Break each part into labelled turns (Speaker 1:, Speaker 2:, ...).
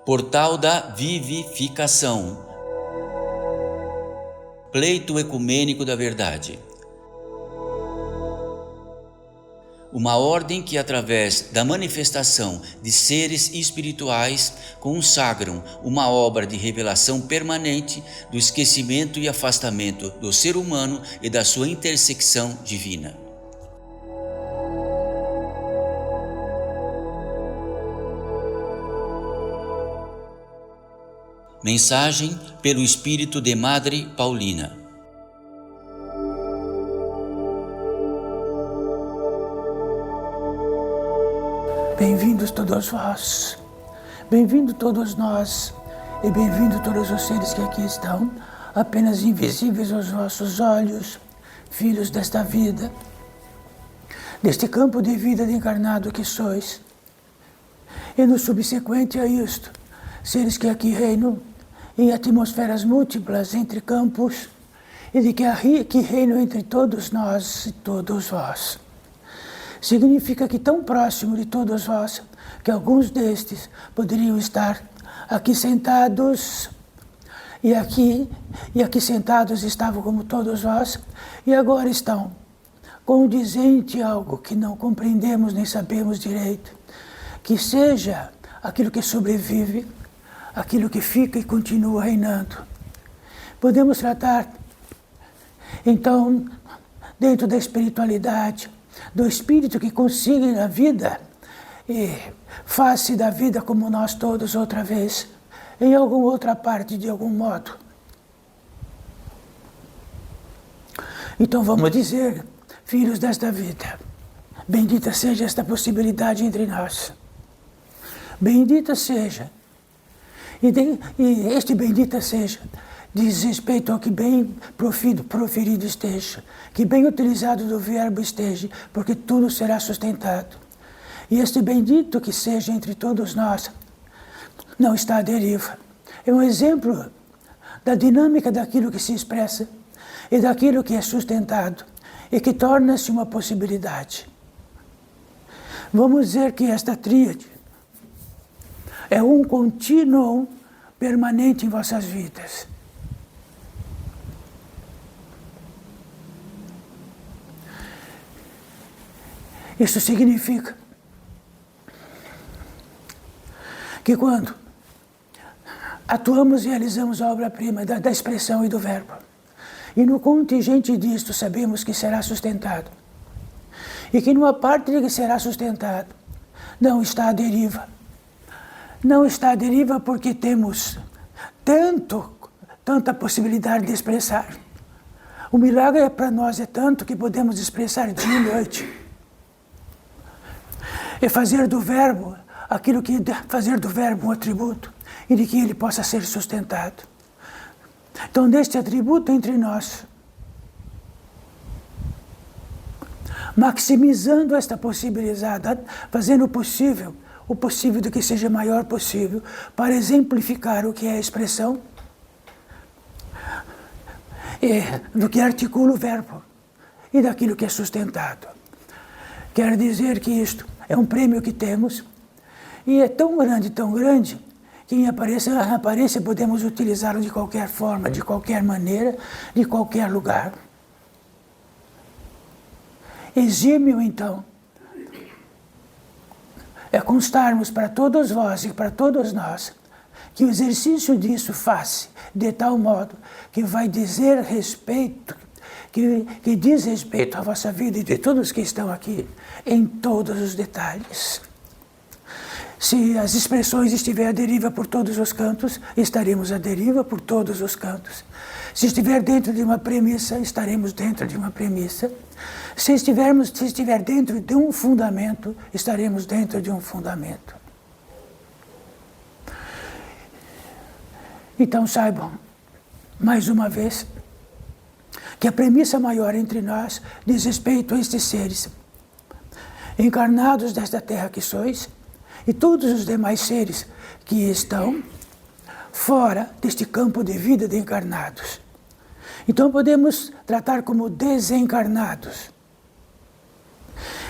Speaker 1: Portal da Vivificação. Pleito ecumênico da verdade. Uma ordem que, através da manifestação de seres espirituais, consagram uma obra de revelação permanente do esquecimento e afastamento do ser humano e da sua intersecção divina. Mensagem pelo Espírito de Madre Paulina.
Speaker 2: Bem-vindos todos vós, bem-vindos todos nós e bem-vindos todos os seres que aqui estão, apenas invisíveis aos vossos olhos, filhos desta vida, deste campo de vida de encarnado que sois. E no subsequente a isto, seres que aqui reinam em atmosferas múltiplas entre campos e de que reinam entre todos nós e todos vós. Significa que tão próximo de todos vós, que alguns destes poderiam estar aqui sentados, e aqui sentados estavam como todos vós, e agora estão condizente algo que não compreendemos nem sabemos direito, que seja aquilo que sobrevive, aquilo que fica e continua reinando. Podemos tratar, então, dentro da espiritualidade, do espírito que consiga na vida e face da vida como nós todos outra vez, em alguma outra parte, de algum modo. Então vamos dizer, filhos desta vida, bendita seja esta possibilidade entre nós. Bendita seja. E este bendita seja diz respeito ao que bem proferido esteja, que bem utilizado do verbo esteja, porque tudo será sustentado. E este bendito que seja entre todos nós não está à deriva. É um exemplo da dinâmica daquilo que se expressa e daquilo que é sustentado e que torna-se uma possibilidade. Vamos dizer que esta tríade é um contínuo permanente em vossas vidas. Isso significa que quando atuamos e realizamos a obra-prima da expressão e do verbo, e no contingente disto sabemos que será sustentado, e que numa parte de que será sustentado não está à deriva. Não está à deriva porque temos tanta possibilidade de expressar. O milagre para nós é tanto que podemos expressar dia e noite. E fazer do verbo fazer do verbo um atributo e de que ele possa ser sustentado. Então, deste atributo entre nós, maximizando esta possibilidade, fazendo o possível do que seja maior possível, para exemplificar o que é a expressão, do que articula o verbo e daquilo que é sustentado. Quer dizer que isto é um prêmio que temos e é tão grande, que em aparência podemos utilizá-lo de qualquer forma, de qualquer maneira, de qualquer lugar. Exímio, então, é constarmos para todos vós e para todos nós que o exercício disso faz de tal modo que vai dizer respeito, que diz respeito à vossa vida e de todos que estão aqui, em todos os detalhes. Se as expressões estiverem à deriva por todos os cantos, estaremos à deriva por todos os cantos. Se estiver dentro de uma premissa, estaremos dentro de uma premissa. Se estiver dentro de um fundamento, estaremos dentro de um fundamento. Então saibam, mais uma vez, que a premissa maior entre nós diz respeito a estes seres encarnados desta terra que sois e todos os demais seres que estão fora deste campo de vida de encarnados. Então podemos tratar como desencarnados.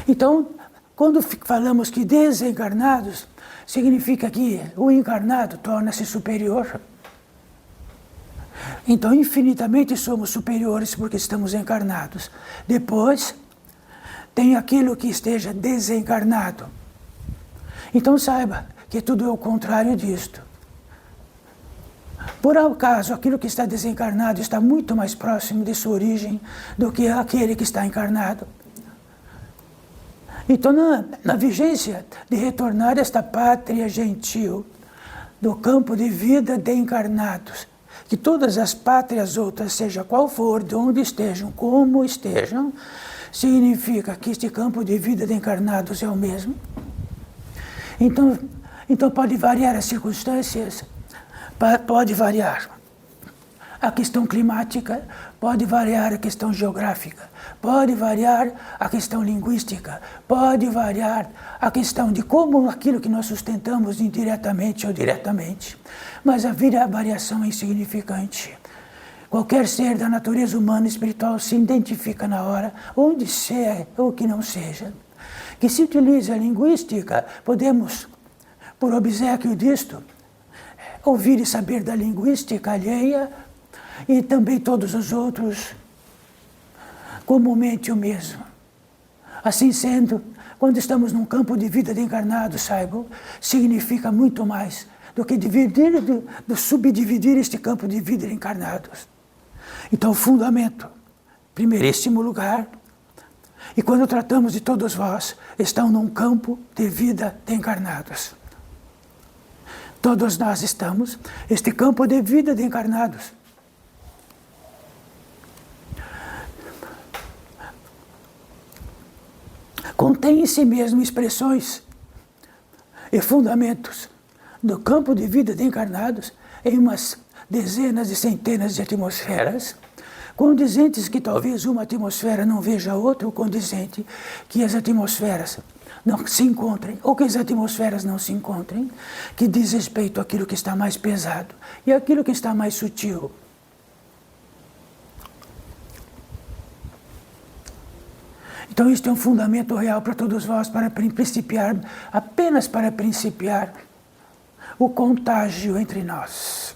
Speaker 2: Então, quando falamos que desencarnados, significa que o encarnado torna-se superior. Então, infinitamente somos superiores porque estamos encarnados. Depois, tem aquilo que esteja desencarnado. Então, saiba que tudo é o contrário disto. Por acaso, aquilo que está desencarnado está muito mais próximo de sua origem do que aquele que está encarnado. Então, na vigência de retornar esta pátria gentil do campo de vida de encarnados, que todas as pátrias outras, seja qual for, de onde estejam, como estejam, significa que este campo de vida de encarnados é o mesmo. Então pode variar as circunstâncias, pode variar a questão climática, pode variar a questão geográfica, pode variar a questão linguística, pode variar a questão de como aquilo que nós sustentamos indiretamente ou diretamente, mas a variação é insignificante. Qualquer ser da natureza humana e espiritual se identifica na hora, onde seja ou que não seja. Que se utilize a linguística, podemos, por obséquio disto, ouvir e saber da linguística alheia e também todos os outros, comumente o mesmo. Assim sendo, quando estamos num campo de vida de encarnados, saibam, significa muito mais do que dividir, do subdividir este campo de vida de encarnados. Então, o fundamento, primeiríssimo lugar, e quando tratamos de todos vós, estão num campo de vida de encarnados. Todos nós estamos, este campo de vida de encarnados. Contém em si mesmo expressões e fundamentos do campo de vida de encarnados em umas dezenas e centenas de atmosferas, condizentes que talvez uma atmosfera não veja outra, ou condizente que as atmosferas não se encontrem, ou que as atmosferas não se encontrem, que diz respeito àquilo que está mais pesado e àquilo que está mais sutil. Então, isto é um fundamento real para todos vós, para principiar, apenas para principiar o contágio entre nós.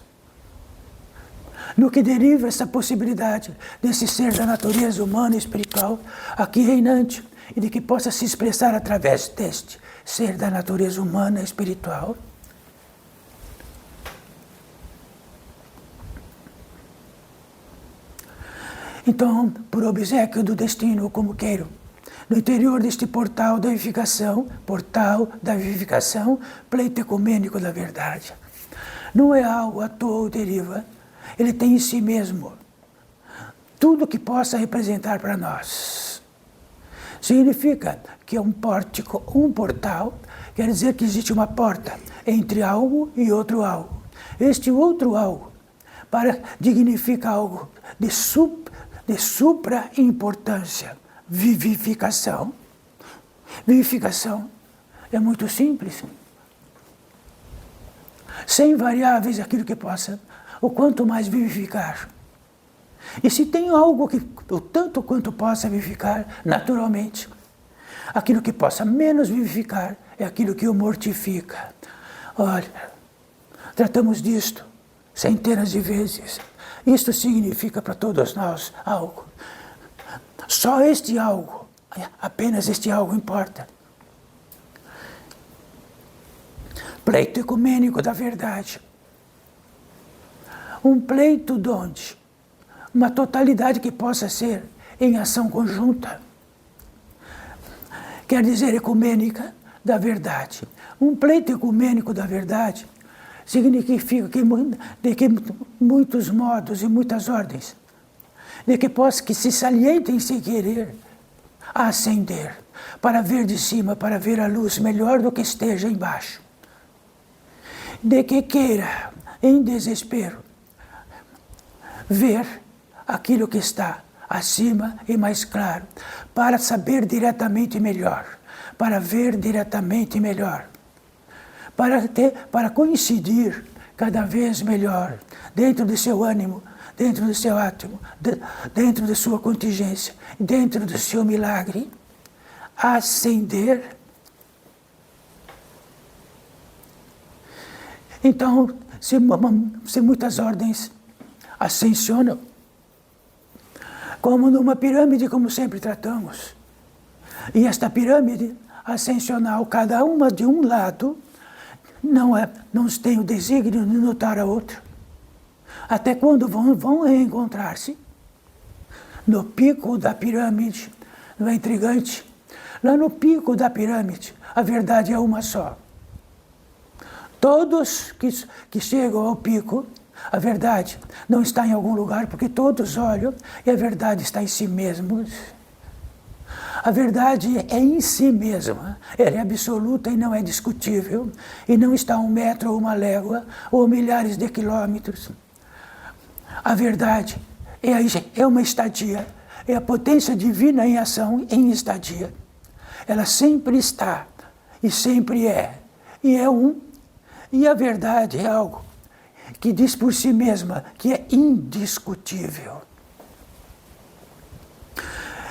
Speaker 2: No que deriva essa possibilidade desse ser da natureza humana e espiritual aqui reinante e de que possa se expressar através deste ser da natureza humana e espiritual. Então, por obséquio do destino, como queiro, no interior deste portal da vivificação, pleito ecumênico da verdade. Não é algo à toa ou deriva, ele tem em si mesmo tudo que possa representar para nós. Significa que é um pórtico, um portal, quer dizer que existe uma porta entre algo e outro algo. Este outro algo dignifica algo de supra-importância. Vivificação. Vivificação é muito simples. Sem variáveis aquilo que possa, o quanto mais vivificar. E se tem algo que, o tanto quanto possa vivificar, naturalmente, aquilo que possa menos vivificar é aquilo que o mortifica. Olha, tratamos disto centenas de vezes. Isto significa para todos nós algo. Só este algo, apenas este algo importa. Pleito ecumênico da verdade. Um pleito de onde? Uma totalidade que possa ser em ação conjunta. Quer dizer, ecumênica da verdade. Um pleito ecumênico da verdade significa que muitos modos e muitas ordens, de que possa que se salientem sem querer a ascender, para ver de cima, para ver a luz melhor do que esteja embaixo. De que queira, em desespero, ver aquilo que está acima e mais claro, para saber diretamente melhor, para ver diretamente melhor, para coincidir cada vez melhor dentro do seu ânimo, dentro do seu átomo, dentro da sua contingência, dentro do seu milagre, ascender Então, se muitas ordens ascensionam, como numa pirâmide, como sempre tratamos, e esta pirâmide ascensional, cada uma de um lado, não tem o desígnio de notar a outra. Até quando vão reencontrar-se no pico da pirâmide, não é intrigante? Lá no pico da pirâmide, a verdade é uma só. Todos que chegam ao pico, a verdade não está em algum lugar, porque todos olham e a verdade está em si mesmos. A verdade é em si mesma, ela é absoluta e não é discutível, e não está a 1 metro ou 1 légua ou milhares de quilômetros. A verdade é uma estadia, é a potência divina em ação em estadia. Ela sempre está e sempre é, e é um. E a verdade é algo que diz por si mesma que é indiscutível.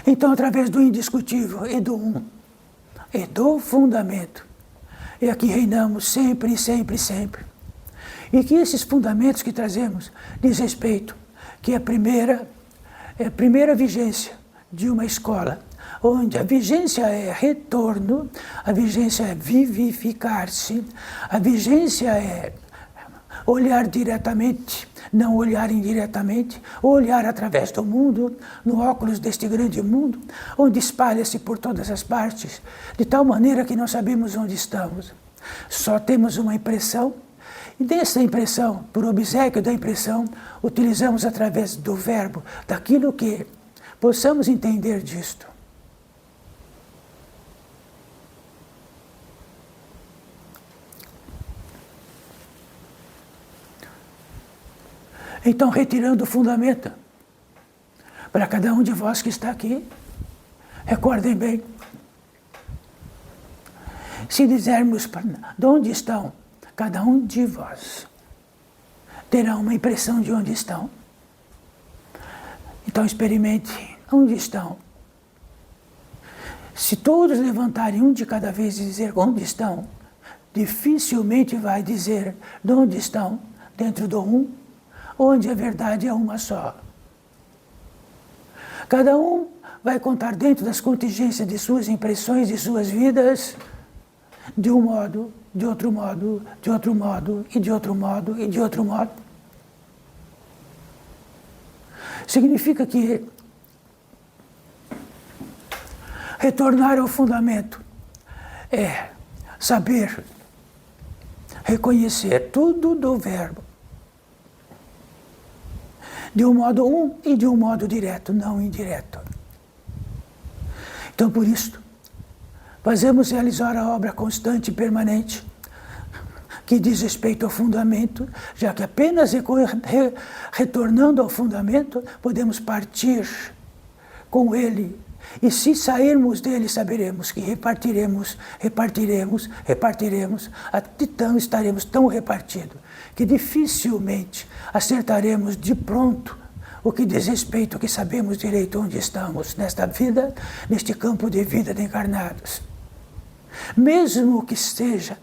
Speaker 2: Então, através do indiscutível e do um, e do fundamento, é que reinamos sempre, sempre, sempre. E que esses fundamentos que trazemos diz respeito, que é a primeira vigência de uma escola, onde a vigência é retorno, a vigência é vivificar-se, a vigência é olhar diretamente, não olhar indiretamente, olhar através do mundo, no óculos deste grande mundo, onde espalha-se por todas as partes, de tal maneira que não sabemos onde estamos. Só temos uma impressão, e dessa impressão, por obséquio da impressão, utilizamos através do verbo, daquilo que possamos entender disto. Então, retirando o fundamento, para cada um de vós que está aqui, recordem bem, se dizermos de onde estão cada um de vós, terá uma impressão de onde estão. Então, experimente onde estão. Se todos levantarem um de cada vez e dizer onde estão, dificilmente vai dizer de onde estão, dentro do um, onde a verdade é uma só. Cada um vai contar dentro das contingências de suas impressões, de suas vidas, de um modo, de outro modo, de outro modo, e de outro modo, e de outro modo. Significa que retornar ao fundamento é saber reconhecer tudo do verbo, de um modo e de um modo direto, não indireto. Então, por isso, fazemos realizar a obra constante e permanente, que diz respeito ao fundamento, já que apenas retornando ao fundamento, podemos partir com ele. E se sairmos dele, saberemos que repartiremos, até então estaremos tão repartidos, que dificilmente acertaremos de pronto o que diz respeito, que sabemos direito onde estamos nesta vida, neste campo de vida de encarnados. Mesmo que esteja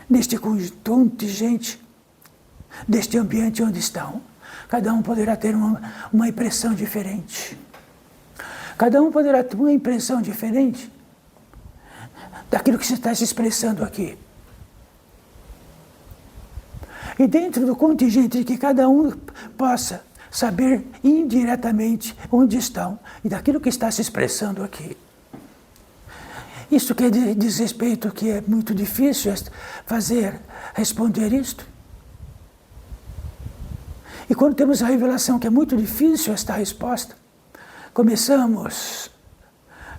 Speaker 2: neste conjunto de gente, deste ambiente onde estão, cada um poderá ter uma impressão diferente. Cada um poderá ter uma impressão diferente daquilo que se está se expressando aqui. E dentro do contingente de que cada um possa saber indiretamente onde estão e daquilo que está se expressando aqui. Isso quer dizer respeito que é muito difícil responder isto. E quando temos a revelação que é muito difícil esta resposta, começamos,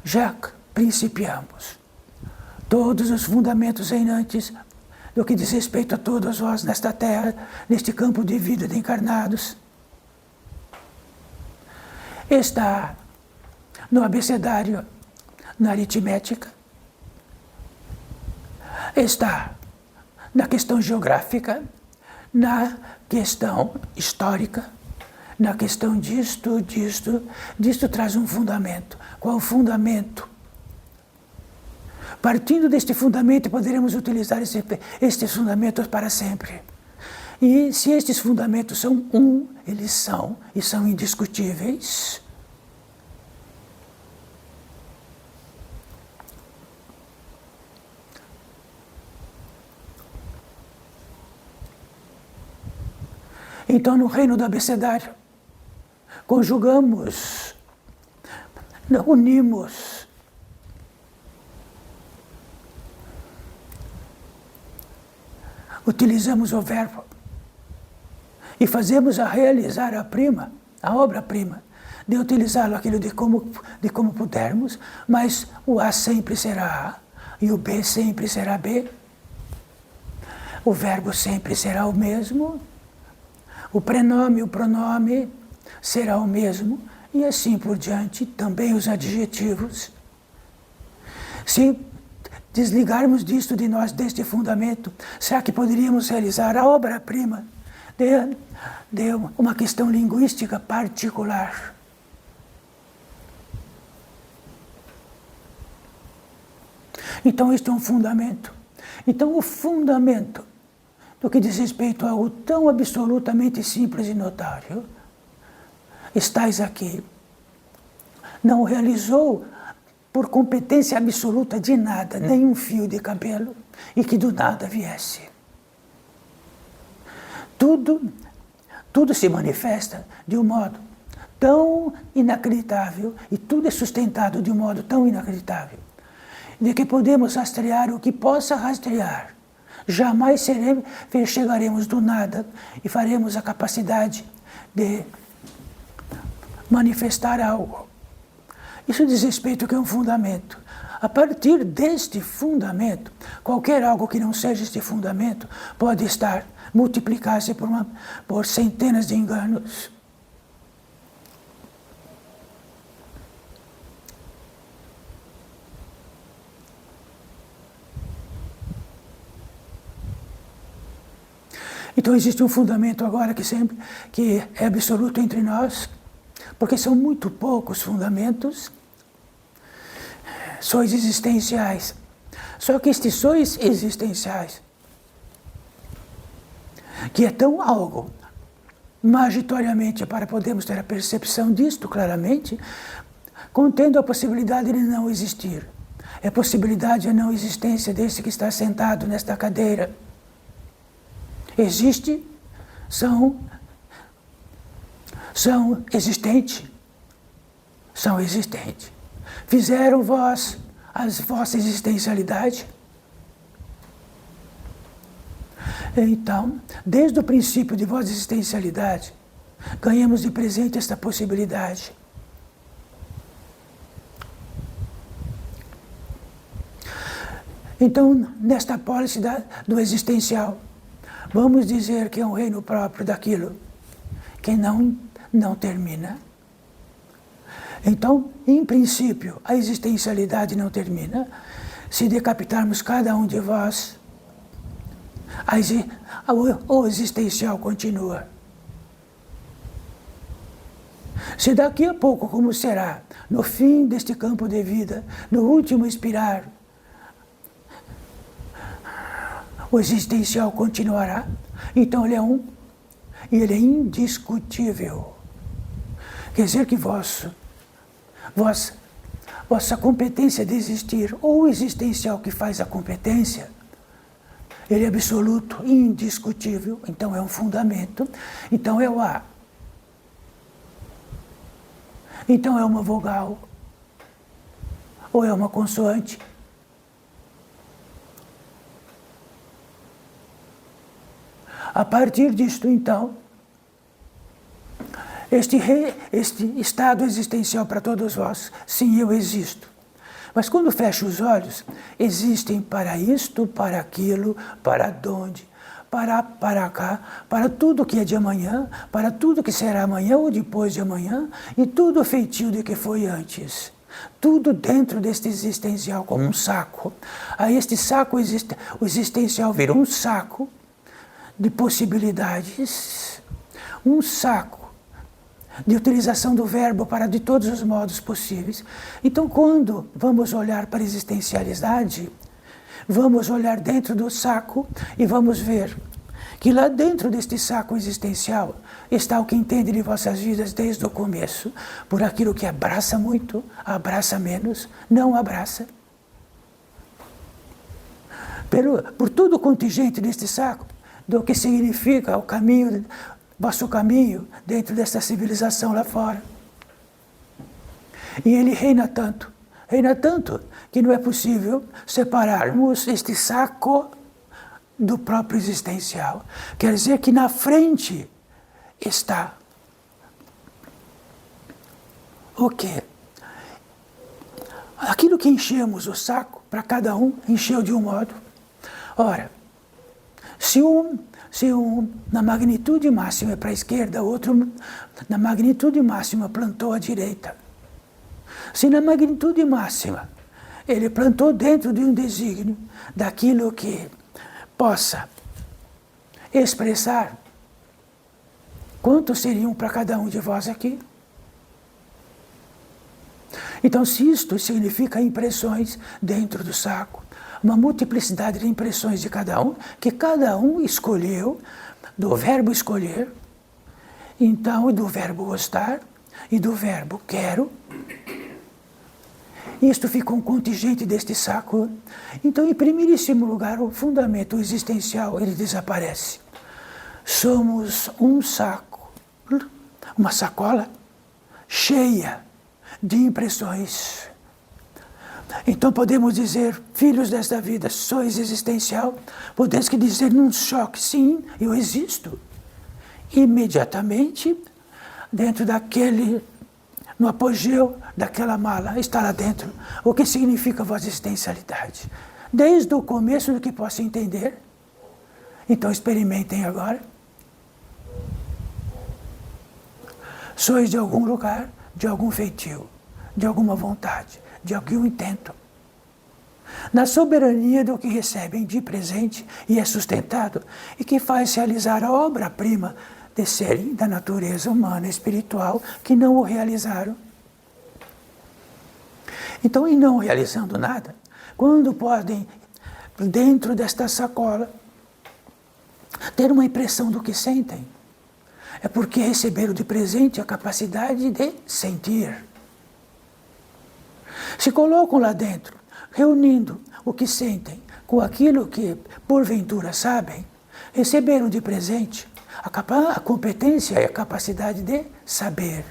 Speaker 2: já principiamos todos os fundamentos reinantes do que diz respeito a todos vós nesta terra, neste campo de vida de encarnados. Está no abecedário, na aritmética, está na questão geográfica, na questão histórica, na questão disto traz um fundamento. Qual o fundamento? Partindo deste fundamento, poderemos utilizar estes fundamentos para sempre. E se estes fundamentos são eles são, e são indiscutíveis. Então, no reino do abecedário, conjugamos, unimos utilizamos o verbo e fazemos a realizar a obra-prima, de utilizá-lo aquilo de como pudermos, mas o A sempre será A e o B sempre será B. O verbo sempre será o mesmo, o prenome e o pronome será o mesmo, e assim por diante, também os adjetivos. Se desligarmos disto de nós, deste fundamento, será que poderíamos realizar a obra-prima de uma questão linguística particular? Então, este é um fundamento. Então, o fundamento do que diz respeito a algo tão absolutamente simples e notório, estais aqui. Não realizou por competência absoluta de nada, nenhum fio de cabelo, e que do nada viesse. Tudo se manifesta de um modo tão inacreditável, e tudo é sustentado de um modo tão inacreditável, de que podemos rastrear o que possa rastrear. Jamais chegaremos do nada e faremos a capacidade de manifestar algo. Isso diz respeito que é um fundamento. A partir deste fundamento, qualquer algo que não seja este fundamento pode multiplicar-se por centenas de enganos. Então existe um fundamento agora que é absoluto entre nós, porque são muito poucos fundamentos, sois existenciais. Só que estes sois existenciais, que é tão algo, magitoriamente, para podermos ter a percepção disto claramente, contendo a possibilidade de não existir. É a possibilidade de a não existência desse que está sentado nesta cadeira. Existe, são existentes. São existentes. Fizeram a vossa existencialidade. Então, desde o princípio de vossa existencialidade, ganhamos de presente esta possibilidade. Então, nesta pólice do existencial, vamos dizer que é um reino próprio daquilo que não termina. Então, em princípio, a existencialidade não termina. Se decapitarmos cada um de vós, o existencial continua. Se daqui a pouco, como será, no fim deste campo de vida, no último expirar, o existencial continuará, então ele é e ele é indiscutível. Quer dizer que vossa competência de existir, ou o existencial que faz a competência, ele é absoluto, indiscutível, então é um fundamento, então é o A. Então é uma vogal, ou é uma consoante. A partir disto, então, este estado existencial para todos vós, sim, eu existo. Mas quando fecho os olhos, existem para isto, para aquilo, para onde, para cá, para tudo que é de amanhã, para tudo que será amanhã ou depois de amanhã, e tudo feitio do que foi antes. Tudo dentro deste existencial, como um saco. A este saco, o existencial vira um saco de possibilidades, um saco de utilização do verbo para de todos os modos possíveis. Então, quando vamos olhar para a existencialidade, vamos olhar dentro do saco e vamos ver que lá dentro deste saco existencial está o que entende de vossas vidas desde o começo, por aquilo que abraça muito, abraça menos, não abraça. Por todo o contingente deste saco, do que significa o caminho, vosso caminho dentro desta civilização lá fora. E ele reina tanto que não é possível separarmos este saco do próprio existencial. Quer dizer que na frente está o quê? Aquilo que enchemos o saco, para cada um, encheu de um modo. Ora, se um na magnitude máxima é para a esquerda, outro na magnitude máxima plantou à direita. Se na magnitude máxima ele plantou dentro de um desígnio daquilo que possa expressar, quantos seriam para cada um de vós aqui? Então, se isto significa impressões dentro do saco, uma multiplicidade de impressões de cada um, que cada um escolheu, do verbo escolher, então, e do verbo gostar, e do verbo quero, isto fica um contingente deste saco. Então, em primeiríssimo lugar, o fundamento existencial, ele desaparece. Somos um saco, uma sacola cheia de impressões. Então podemos dizer, filhos desta vida, sois existencial, podemos dizer num choque, sim, eu existo. Imediatamente, dentro daquele, no apogeu daquela mala, está lá dentro o que significa a vossa existencialidade. Desde o começo do que posso entender. Então experimentem agora. Sois de algum lugar, de algum feitio, de alguma vontade, de algum intento. Na soberania do que recebem de presente e é sustentado, e que faz realizar a obra-prima de serem da natureza humana e espiritual que não o realizaram. Então, em não realizando nada, quando podem, dentro desta sacola, ter uma impressão do que sentem, é porque receberam de presente a capacidade de sentir. Se colocam lá dentro, reunindo o que sentem com aquilo que, porventura, sabem, receberam de presente a competência e a capacidade de saber.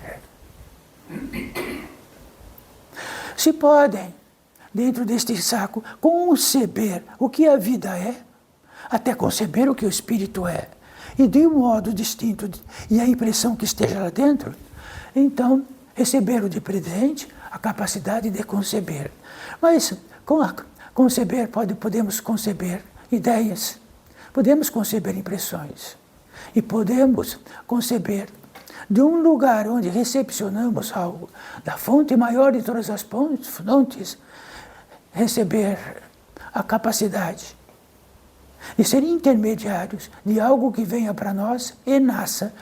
Speaker 2: Se podem, dentro deste saco, conceber o que a vida é, até conceber o que o espírito é, e de um modo distinto, e a impressão que esteja lá dentro, então receberam de presente a capacidade de conceber. Mas com conceber podemos conceber ideias, podemos conceber impressões, e podemos conceber de um lugar onde recepcionamos algo, da fonte maior de todas as fontes, receber a capacidade de ser intermediários de algo que venha para nós e nasça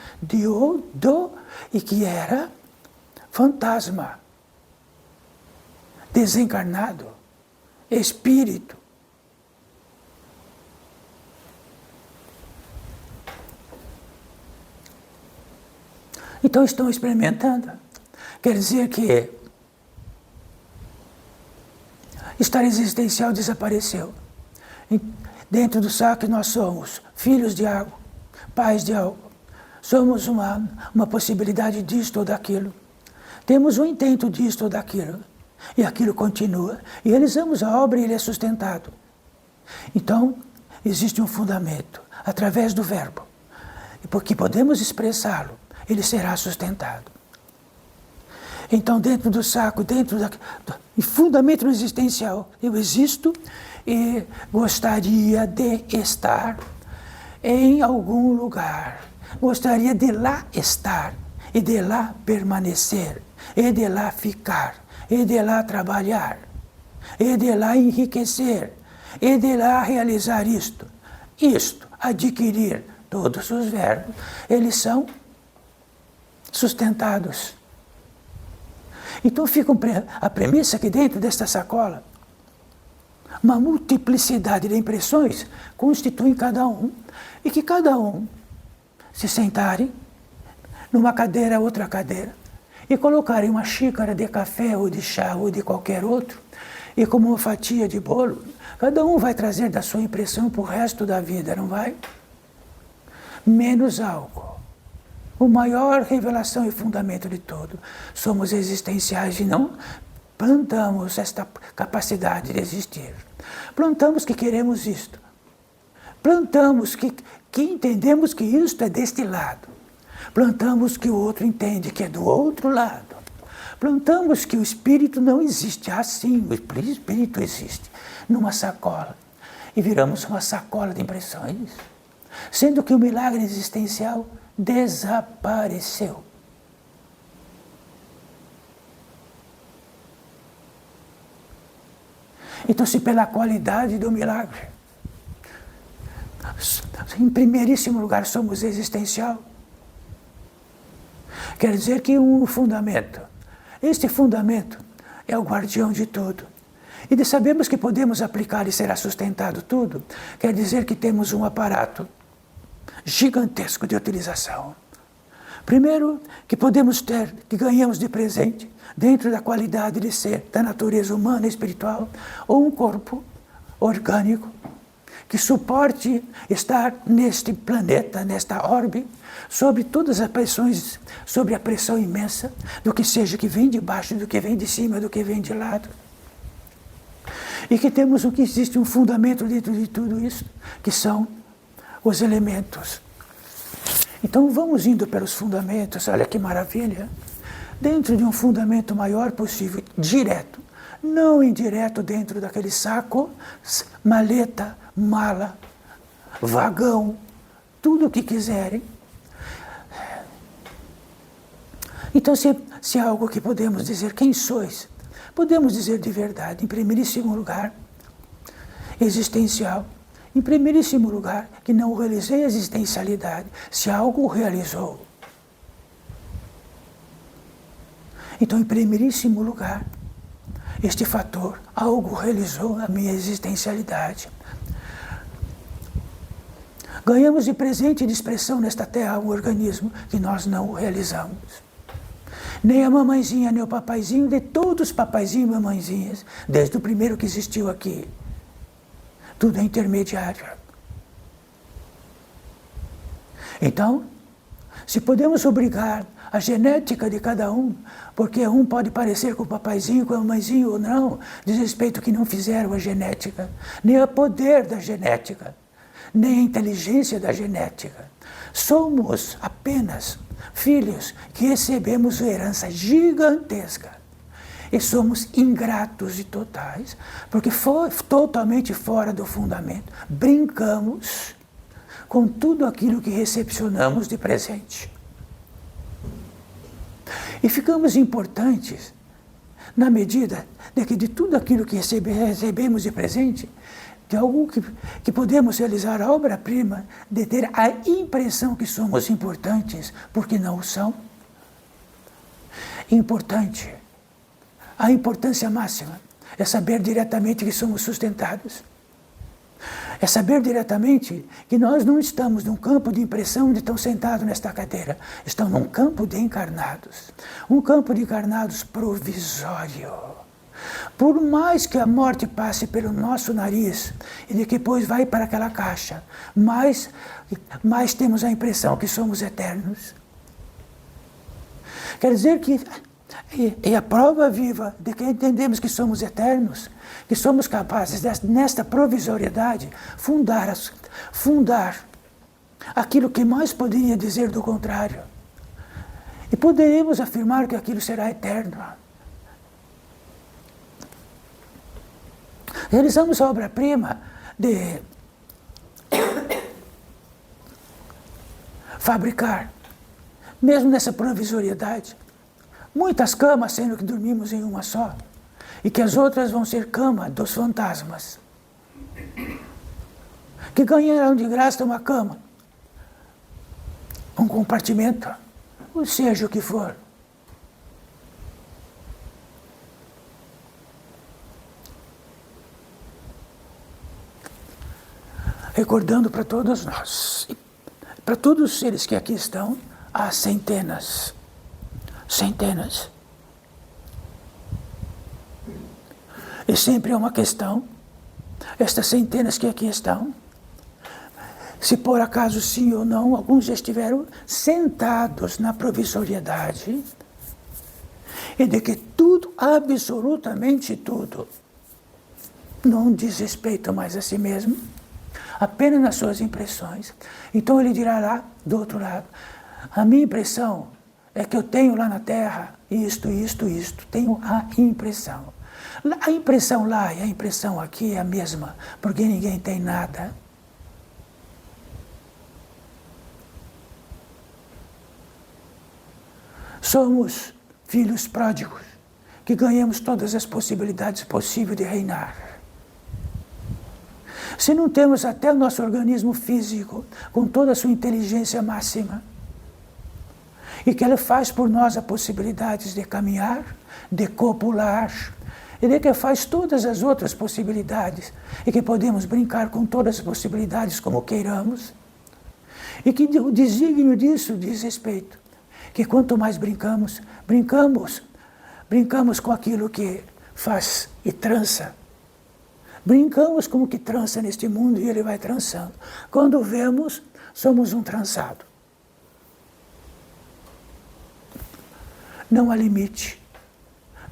Speaker 2: e que era fantasma, desencarnado, espírito. Então estão experimentando. Quer dizer que estar existencial desapareceu. Dentro do saco nós somos filhos de algo, pais de algo. Somos uma possibilidade disto ou daquilo. Temos um intento disto ou daquilo. E aquilo continua. E realizamos a obra e ele é sustentado. Então, existe um fundamento, através do verbo. E porque podemos expressá-lo, ele será sustentado. Então, dentro do saco, e fundamento existencial, eu existo e gostaria de estar em algum lugar. Gostaria de lá estar, e de lá permanecer, e de lá ficar, e de lá trabalhar, e de lá enriquecer, e de lá realizar isto, adquirir. Todos os verbos, eles são sustentados. Então fica a premissa que dentro desta sacola, uma multiplicidade de impressões constituem cada um, e que cada um se sentarem numa cadeira, outra cadeira, e colocarem uma xícara de café ou de chá ou de qualquer outro, e como uma fatia de bolo, cada um vai trazer da sua impressão para o resto da vida, não vai? Menos algo. O maior revelação e fundamento de tudo. Somos existenciais e não plantamos esta capacidade de existir. Plantamos que queremos isto. Plantamos que entendemos que isto é deste lado. Plantamos que o outro entende que é do outro lado. Plantamos que o espírito não existe assim, o espírito existe numa sacola. E viramos uma sacola de impressões. Sendo que o milagre existencial desapareceu. Então, se pela qualidade do milagre, em primeiríssimo lugar somos existencial, quer dizer que um fundamento, este fundamento é o guardião de tudo. E de sabemos que podemos aplicar e será sustentado tudo, quer dizer que temos um aparato gigantesco de utilização. Primeiro, que podemos ter, que ganhamos de presente, dentro da qualidade de ser, da natureza humana e espiritual, ou um corpo orgânico que suporte estar neste planeta, nesta orbe, sobre todas as pressões, sobre a pressão imensa do que seja que vem de baixo, do que vem de cima, do que vem de lado. E que temos o que existe um fundamento dentro de tudo isso, que são os elementos. Então vamos indo pelos fundamentos, olha que maravilha, dentro de um fundamento maior possível, direto, não indireto dentro daquele saco, maleta, mala, vagão, tudo o que quiserem. Então se há algo que podemos dizer, quem sois? Podemos dizer de verdade, em primeiríssimo lugar, existencial. Em primeiríssimo lugar, que não realizei a existencialidade, se algo realizou. Então, em primeiríssimo lugar, este fator, algo realizou a minha existencialidade. Ganhamos de presente e de expressão nesta terra um organismo que nós não realizamos. Nem a mamãezinha, nem o papaizinho, de todos os papaizinhos e mamãezinhas, desde o primeiro que existiu aqui. Tudo é intermediário. Então, se podemos obrigar a genética de cada um, porque um pode parecer com o papaizinho, com a mamãezinha ou não, diz respeito que não fizeram a genética, nem o poder da genética, nem a inteligência da genética. Somos apenas filhos que recebemos uma herança gigantesca. E somos ingratos e totais, porque totalmente fora do fundamento. Brincamos com tudo aquilo que recepcionamos de presente. E ficamos importantes na medida de que de tudo aquilo que recebemos de presente, de algo que podemos realizar a obra-prima, de ter a impressão que somos importantes, porque não o são. Importante. A importância máxima é saber diretamente que somos sustentados. É saber diretamente que nós não estamos num campo de impressão de estão sentados nesta cadeira. Estamos num campo de encarnados. Um campo de encarnados provisório. Por mais que a morte passe pelo nosso nariz e depois vai para aquela caixa, mais temos a impressão que somos eternos. Quer dizer que é a prova viva de que entendemos que somos eternos, que somos capazes, nesta provisoriedade, fundar aquilo que mais poderia dizer do contrário. E poderemos afirmar que aquilo será eterno. Realizamos a obra-prima de fabricar, mesmo nessa provisoriedade, muitas camas, sendo que dormimos em uma só, e que as outras vão ser cama dos fantasmas, que ganharão de graça uma cama, um compartimento ou seja o que for. Recordando para todos nós, para todos os seres que aqui estão, há centenas. E sempre é uma questão, estas centenas que aqui estão, se por acaso sim ou não, alguns já estiveram sentados na provisoriedade, e de que tudo, absolutamente tudo, não diz respeito mais a si mesmo, apenas nas suas impressões. Então ele dirá lá, do outro lado, a minha impressão é que eu tenho lá na Terra isto, tenho a impressão. A impressão lá e a impressão aqui é a mesma, porque ninguém tem nada. Somos filhos pródigos, que ganhamos todas as possibilidades possíveis de reinar. Se não temos até o nosso organismo físico, com toda a sua inteligência máxima, e que ele faz por nós a possibilidade de caminhar, de copular, e de que faz todas as outras possibilidades, e que podemos brincar com todas as possibilidades como queiramos, e que o desígnio disso diz respeito, que quanto mais brincamos com aquilo que faz e trança. Brincamos como que trança neste mundo e ele vai trançando. Quando vemos, somos um trançado. Não há limite.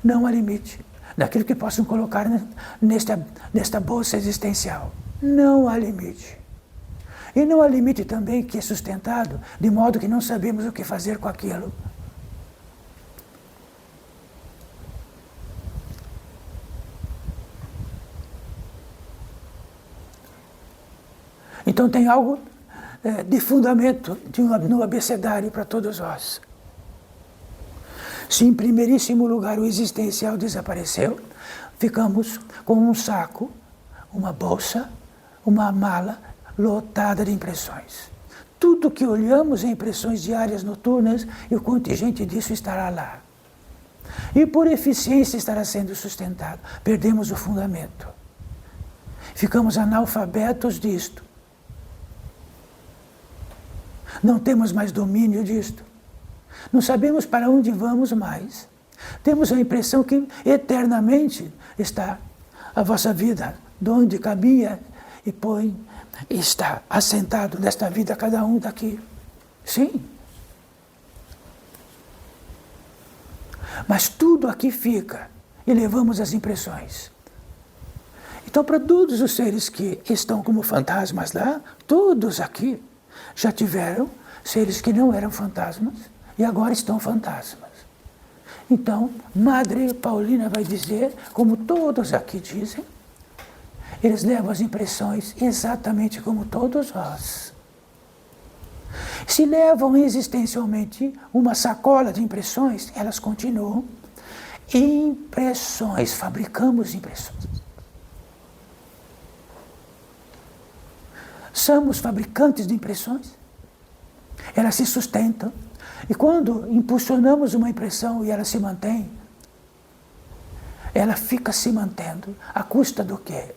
Speaker 2: Não há limite daquilo que possam colocar nesta bolsa existencial. Não há limite. E não há limite também que é sustentado de modo que não sabemos o que fazer com aquilo. Então tem algo de fundamento no abecedário para todos nós. Se em primeiríssimo lugar o existencial desapareceu, ficamos com um saco, uma bolsa, uma mala lotada de impressões. Tudo que olhamos é impressões diárias noturnas e o contingente disso estará lá. E por eficiência estará sendo sustentado. Perdemos o fundamento. Ficamos analfabetos disto. Não temos mais domínio disto. Não sabemos para onde vamos mais. Temos a impressão que eternamente está a vossa vida, de onde caminha e está assentado nesta vida cada um daqui. Sim. Mas tudo aqui fica e levamos as impressões. Então, para todos os seres que estão como fantasmas lá, todos aqui já tiveram seres que não eram fantasmas e agora estão fantasmas. Então, Madre Paulina vai dizer, como todos aqui dizem, eles levam as impressões exatamente como todos nós. Se levam existencialmente uma sacola de impressões, elas continuam. Impressões, fabricamos impressões. Somos fabricantes de impressões. Elas se sustentam. E quando impulsionamos uma impressão e ela se mantém, ela fica se mantendo. À custa do quê?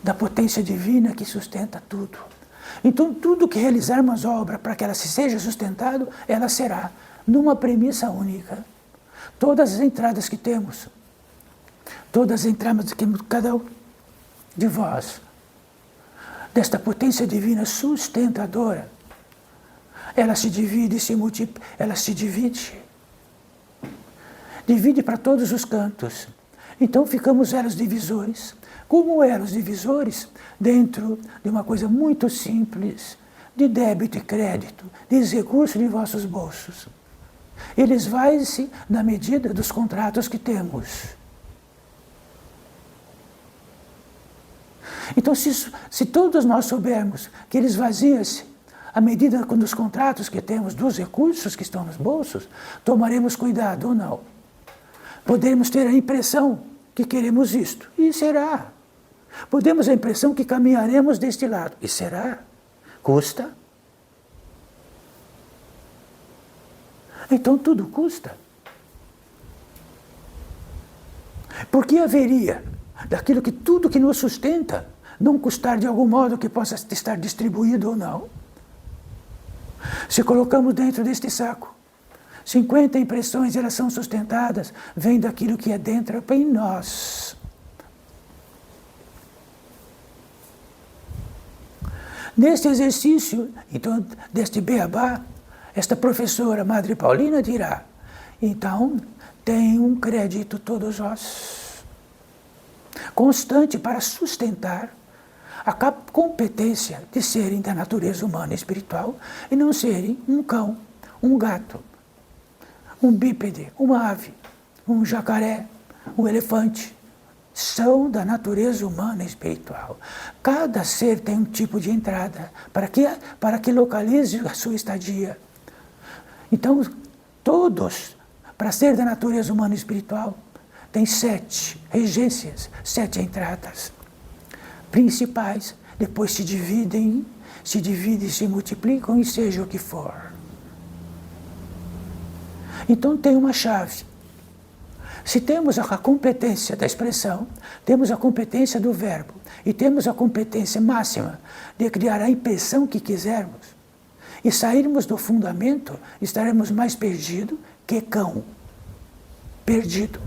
Speaker 2: Da potência divina que sustenta tudo. Então, tudo que realizarmos obra para que ela seja sustentada, ela será numa premissa única. Todas as entradas que temos, todas as entradas que cada um de vós, desta potência divina sustentadora, ela se divide, ela se divide. Divide para todos os cantos. Então ficamos elos divisores. Como elos divisores dentro de uma coisa muito simples, de débito e crédito, de recursos de vossos bolsos. Eles vão-se na medida dos contratos que temos. Então, se todos nós soubermos que eles vaziam-se à medida dos contratos que temos, dos recursos que estão nos bolsos, tomaremos cuidado ou não. Podemos ter a impressão que queremos isto, e será. Podemos ter a impressão que caminharemos deste lado, e será. Custa. Então tudo custa. Por que haveria daquilo que tudo que nos sustenta não custar de algum modo que possa estar distribuído ou não? Se colocamos dentro deste saco 50 impressões, elas são sustentadas, vem daquilo que é dentro em nós. Neste exercício, então, deste beabá, esta professora, Madre Paulina, dirá, então, tem um crédito todos vós, constante para sustentar a competência de serem da natureza humana e espiritual e não serem um cão, um gato, um bípede, uma ave, um jacaré, um elefante. São da natureza humana e espiritual. Cada ser tem um tipo de entrada para que localize a sua estadia. Então, todos, para ser da natureza humana e espiritual, tem 7 regências, 7 entradas principais. Depois se dividem, se multiplicam e seja o que for. Então tem uma chave. Se temos a competência da expressão, temos a competência do verbo e temos a competência máxima de criar a impressão que quisermos e sairmos do fundamento, estaremos mais perdidos que cão. Perdido.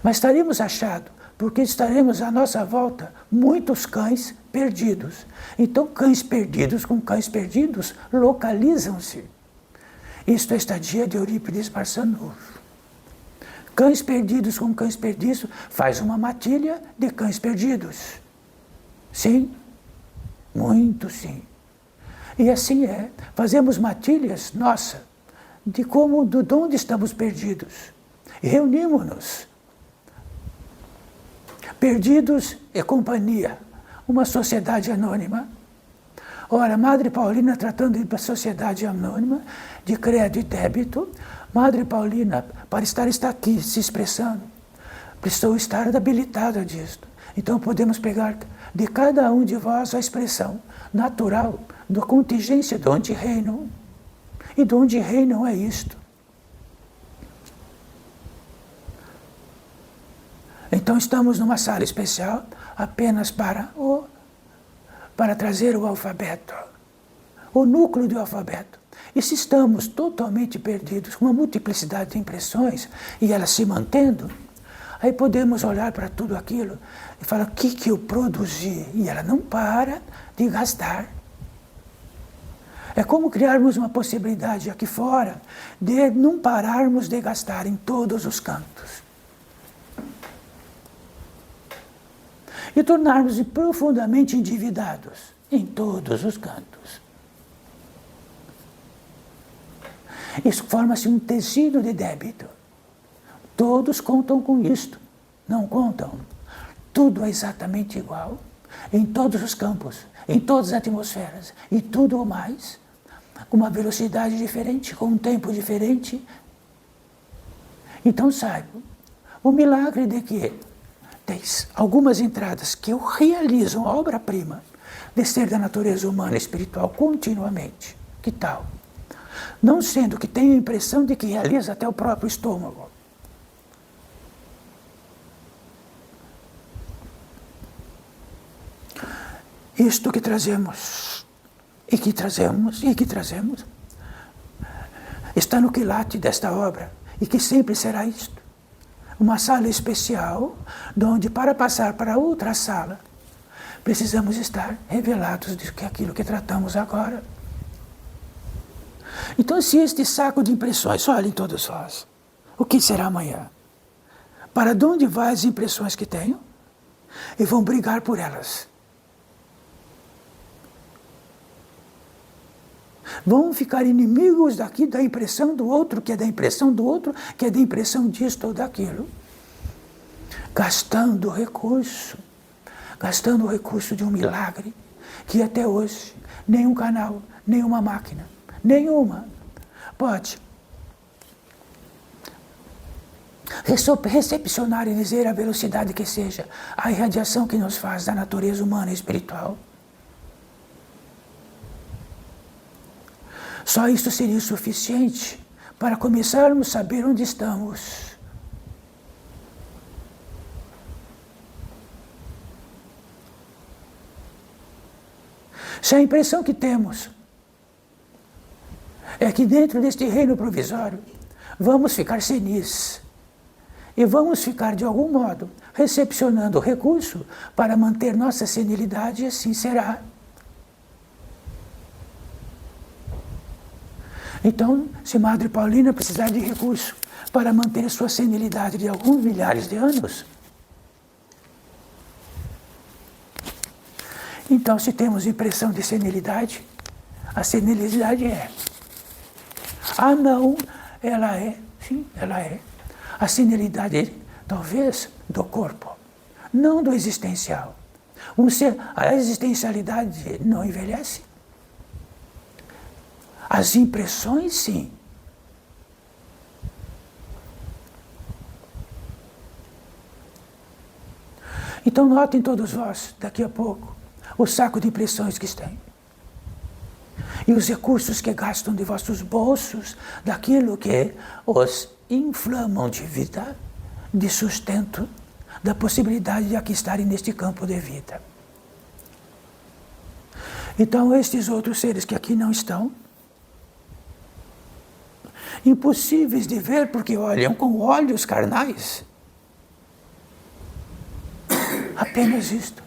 Speaker 2: Mas estaremos achados, porque estaremos à nossa volta muitos cães perdidos. Então cães perdidos com cães perdidos localizam-se. Isto é a estadia de Eurípides Barçanufo. Cães perdidos com cães perdidos faz uma matilha de cães perdidos. Sim, muito sim. E assim é, fazemos matilhas, nossa, de onde estamos perdidos. E reunimos-nos. Perdidos e companhia, uma sociedade anônima. Ora, Madre Paulina tratando da sociedade anônima, de crédito e débito, Madre Paulina, para estar aqui se expressando, precisou estar habilitada disto. Então podemos pegar de cada um de vós a expressão natural da contingência de onde reinam. E de onde reinam é isto. Então estamos numa sala especial apenas para trazer o alfabeto, o núcleo do alfabeto. E se estamos totalmente perdidos, com uma multiplicidade de impressões, e elas se mantendo, aí podemos olhar para tudo aquilo e falar, o que eu produzi? E ela não para de gastar. É como criarmos uma possibilidade aqui fora de não pararmos de gastar em todos os cantos. E tornarmos profundamente endividados em todos os cantos. Isso forma-se um tecido de débito. Todos contam com isto. Não contam. Tudo é exatamente igual, em todos os campos, em todas as atmosferas, e tudo o mais, com uma velocidade diferente, com um tempo diferente. Então saibam, o milagre de que tem algumas entradas que realizam a obra-prima de ser da natureza humana e espiritual continuamente. Que tal? Não sendo que tenha a impressão de que realiza até o próprio estômago. Isto que trazemos, está no quilate desta obra, e que sempre será isto. Uma sala especial, onde para passar para outra sala, precisamos estar revelados de aquilo que tratamos agora. Então, se este saco de impressões, olhem todos vós, o que será amanhã? Para onde vão as impressões que tenho? E vão brigar por elas. Vão ficar inimigos daqui da impressão do outro, que é da impressão do outro, que é da impressão disto ou daquilo. Gastando recurso de um milagre, que até hoje nenhum canal, nenhuma máquina, nenhuma pode recepcionar e dizer a velocidade que seja a irradiação que nos faz da natureza humana e espiritual. Só isso seria suficiente para começarmos a saber onde estamos. Se a impressão que temos é que dentro deste reino provisório vamos ficar senis e vamos ficar de algum modo recepcionando o recurso para manter nossa senilidade, e assim será. Então, se Madre Paulina precisar de recurso para manter sua senilidade de alguns milhares de anos, então se temos impressão de senilidade, a senilidade é. Ah, não, ela é, sim, ela é. A senilidade, talvez, do corpo, não do existencial. A existencialidade não envelhece. As impressões, sim. Então notem todos vós, daqui a pouco, o saco de impressões que têm. E os recursos que gastam de vossos bolsos, daquilo que os inflamam de vida, de sustento, da possibilidade de aqui estarem neste campo de vida. Então estes outros seres que aqui não estão, impossíveis de ver porque olham com olhos carnais. Apenas isto.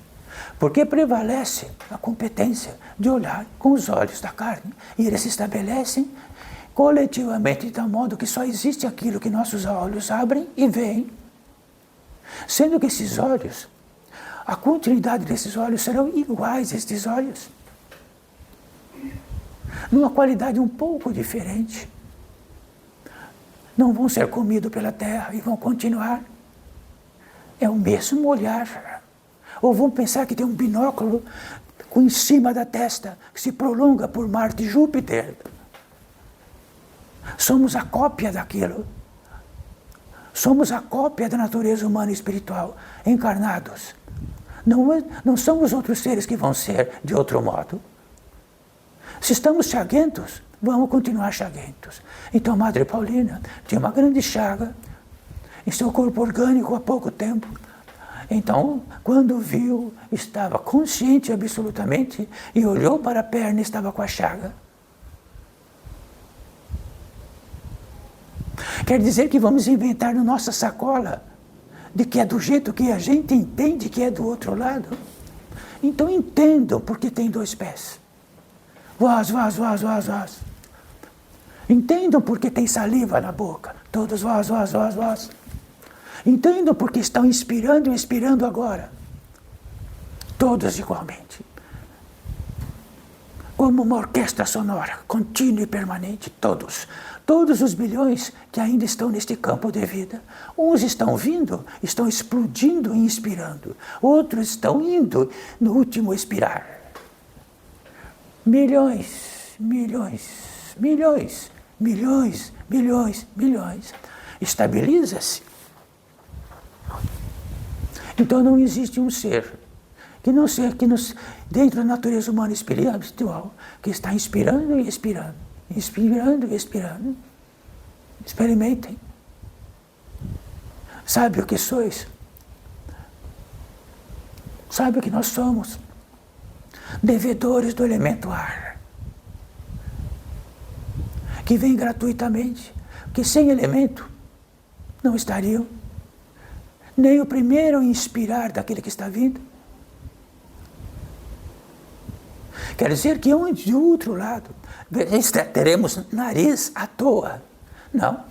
Speaker 2: Porque prevalece a competência de olhar com os olhos da carne. E eles se estabelecem coletivamente de tal modo que só existe aquilo que nossos olhos abrem e veem. Sendo que esses olhos, a continuidade desses olhos serão iguais a estes olhos. Numa qualidade um pouco diferente. Não vão ser comidos pela terra e vão continuar. É o mesmo olhar. Ou vão pensar que tem um binóculo em cima da testa, que se prolonga por Marte e Júpiter. Somos a cópia daquilo. Somos a cópia da natureza humana e espiritual, encarnados. Não somos outros seres que vão ser de outro modo. Se estamos chaguentos, vamos continuar chaguentos. Então, Madre Paulina tinha uma grande chaga em seu corpo orgânico há pouco tempo. Então, quando viu, estava consciente absolutamente e olhou para a perna e estava com a chaga. Quer dizer que vamos inventar na nossa sacola de que é do jeito que a gente entende que é do outro lado? Então entendam porque tem dois pés. Vós. Entendam porque tem saliva na boca. Todos vós. Entendam porque estão inspirando e expirando agora. Todos igualmente. Como uma orquestra sonora, contínua e permanente, todos. Todos os bilhões que ainda estão neste campo de vida. Uns estão vindo, estão explodindo e inspirando. Outros estão indo no último expirar. Milhões. Estabiliza-se. Então não existe um ser dentro da natureza humana espiritual que está inspirando e expirando. Experimentem. Sabe o que sois? Sabe o que nós somos? Devedores do elemento ar. Que vem gratuitamente. Porque sem elemento não estariam. Nem o primeiro a inspirar daquele que está vindo. Quer dizer que onde do outro lado teremos nariz à toa. Não,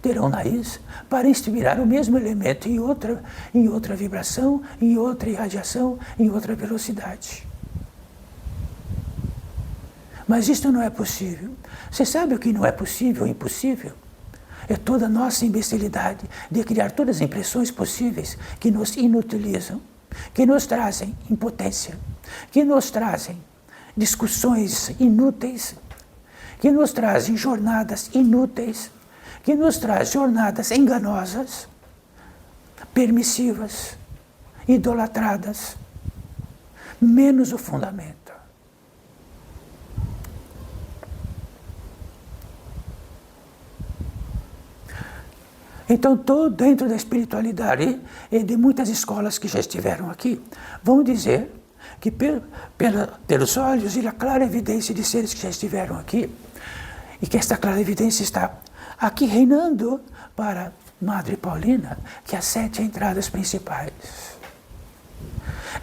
Speaker 2: terão nariz para inspirar o mesmo elemento em outra vibração, em outra irradiação, em outra velocidade. Mas isto não é possível. Você sabe o que não é possível, impossível? É toda a nossa imbecilidade de criar todas as impressões possíveis que nos inutilizam, que nos trazem impotência, que nos trazem discussões inúteis, que nos trazem jornadas inúteis, que nos trazem jornadas enganosas, permissivas, idolatradas, menos o fundamento. Então, dentro da espiritualidade e de muitas escolas que já estiveram aqui, vão dizer que pelos olhos e a clara evidência de seres que já estiveram aqui, e que esta clara evidência está aqui reinando para Madre Paulina, que há 7 entradas principais.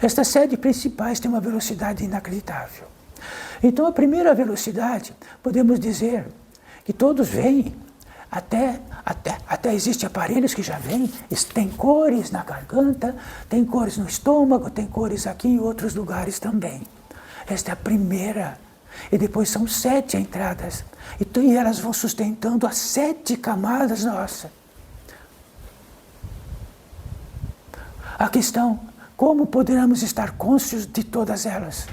Speaker 2: Estas 7 principais têm uma velocidade inacreditável. Então, a primeira velocidade, podemos dizer que todos vêm, até existem aparelhos que já vêm, tem cores na garganta, tem cores no estômago, tem cores aqui em outros lugares também. Esta é a primeira. E depois são 7 entradas. E elas vão sustentando as 7 camadas nossas. A questão, como poderemos estar cônscios de todas elas?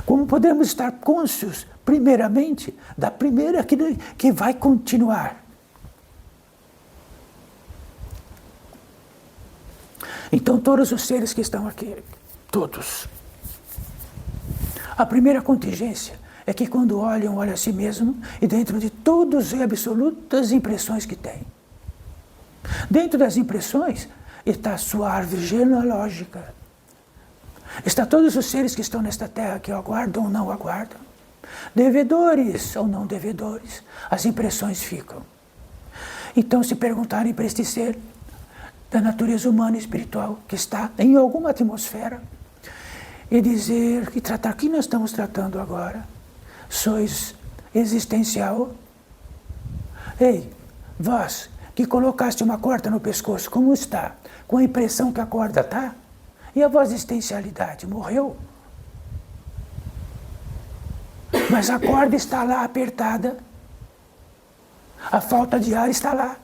Speaker 2: Como podemos estar cônscios, primeiramente, da primeira que vai continuar? Então, todos os seres que estão aqui, todos. A primeira contingência é que quando olham a si mesmo e dentro de todas as absolutas impressões que têm. Dentro das impressões está a sua árvore genealógica. Está todos os seres que estão nesta terra que o aguardam ou não o aguardam. Devedores ou não devedores. As impressões ficam. Então, se perguntarem para este ser da natureza humana e espiritual que está em alguma atmosfera e dizer que tratar, que nós estamos tratando agora, sois existencial. Ei, vós que colocaste uma corda no pescoço, como está? Com a impressão que a corda está? E a vossa existencialidade? Morreu? Mas a corda está lá apertada. A falta de ar está lá.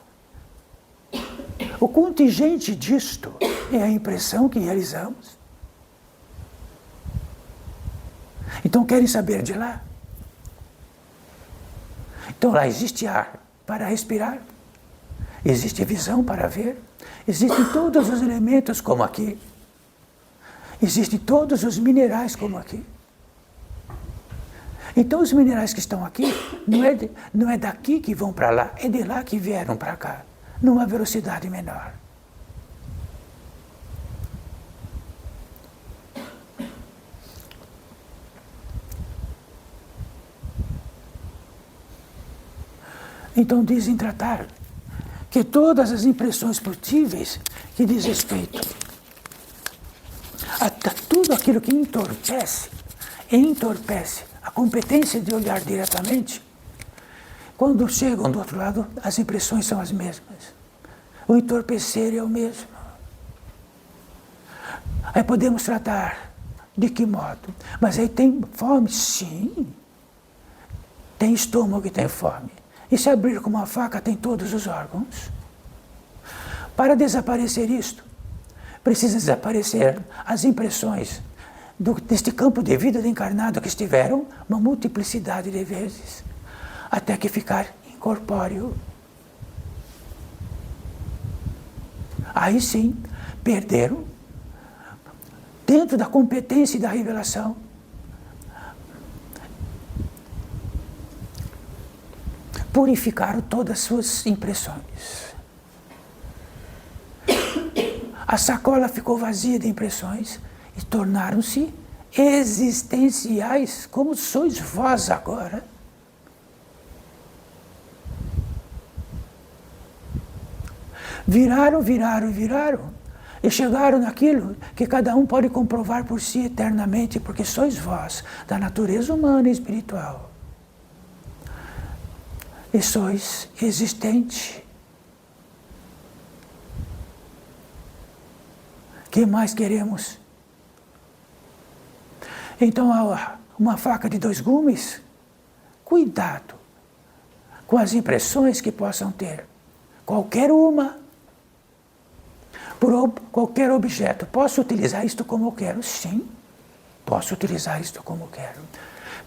Speaker 2: O contingente disto é a impressão que realizamos. Então querem saber de lá? Então lá existe ar para respirar. Existe visão para ver. Existem todos os elementos como aqui. Existem todos os minerais como aqui. Então os minerais que estão aqui não é daqui que vão para lá, é de lá que vieram para cá, numa velocidade menor. Então dizem tratar que todas as impressões possíveis que diz respeito a tudo aquilo que entorpece a competência de olhar diretamente, quando chegam do outro lado, as impressões são as mesmas. O entorpecer é o mesmo. Aí podemos tratar de que modo? Mas aí tem fome? Sim. Tem estômago e tem fome. E se abrir com uma faca, tem todos os órgãos. Para desaparecer isto, precisa desaparecer as impressões deste campo de vida do encarnado que estiveram uma multiplicidade de vezes, até que ficar incorpóreo. Aí sim, perderam, dentro da competência e da revelação, purificaram todas as suas impressões. A sacola ficou vazia de impressões e tornaram-se existenciais, como sois vós agora. Viraram e chegaram naquilo que cada um pode comprovar por si eternamente, porque sois vós, da natureza humana e espiritual. E sois existente. Que mais queremos? Então, uma faca de 2 gumes, cuidado com as impressões que possam ter. Qualquer uma, por qualquer objeto. Posso utilizar isto como eu quero? Sim, posso utilizar isto como eu quero.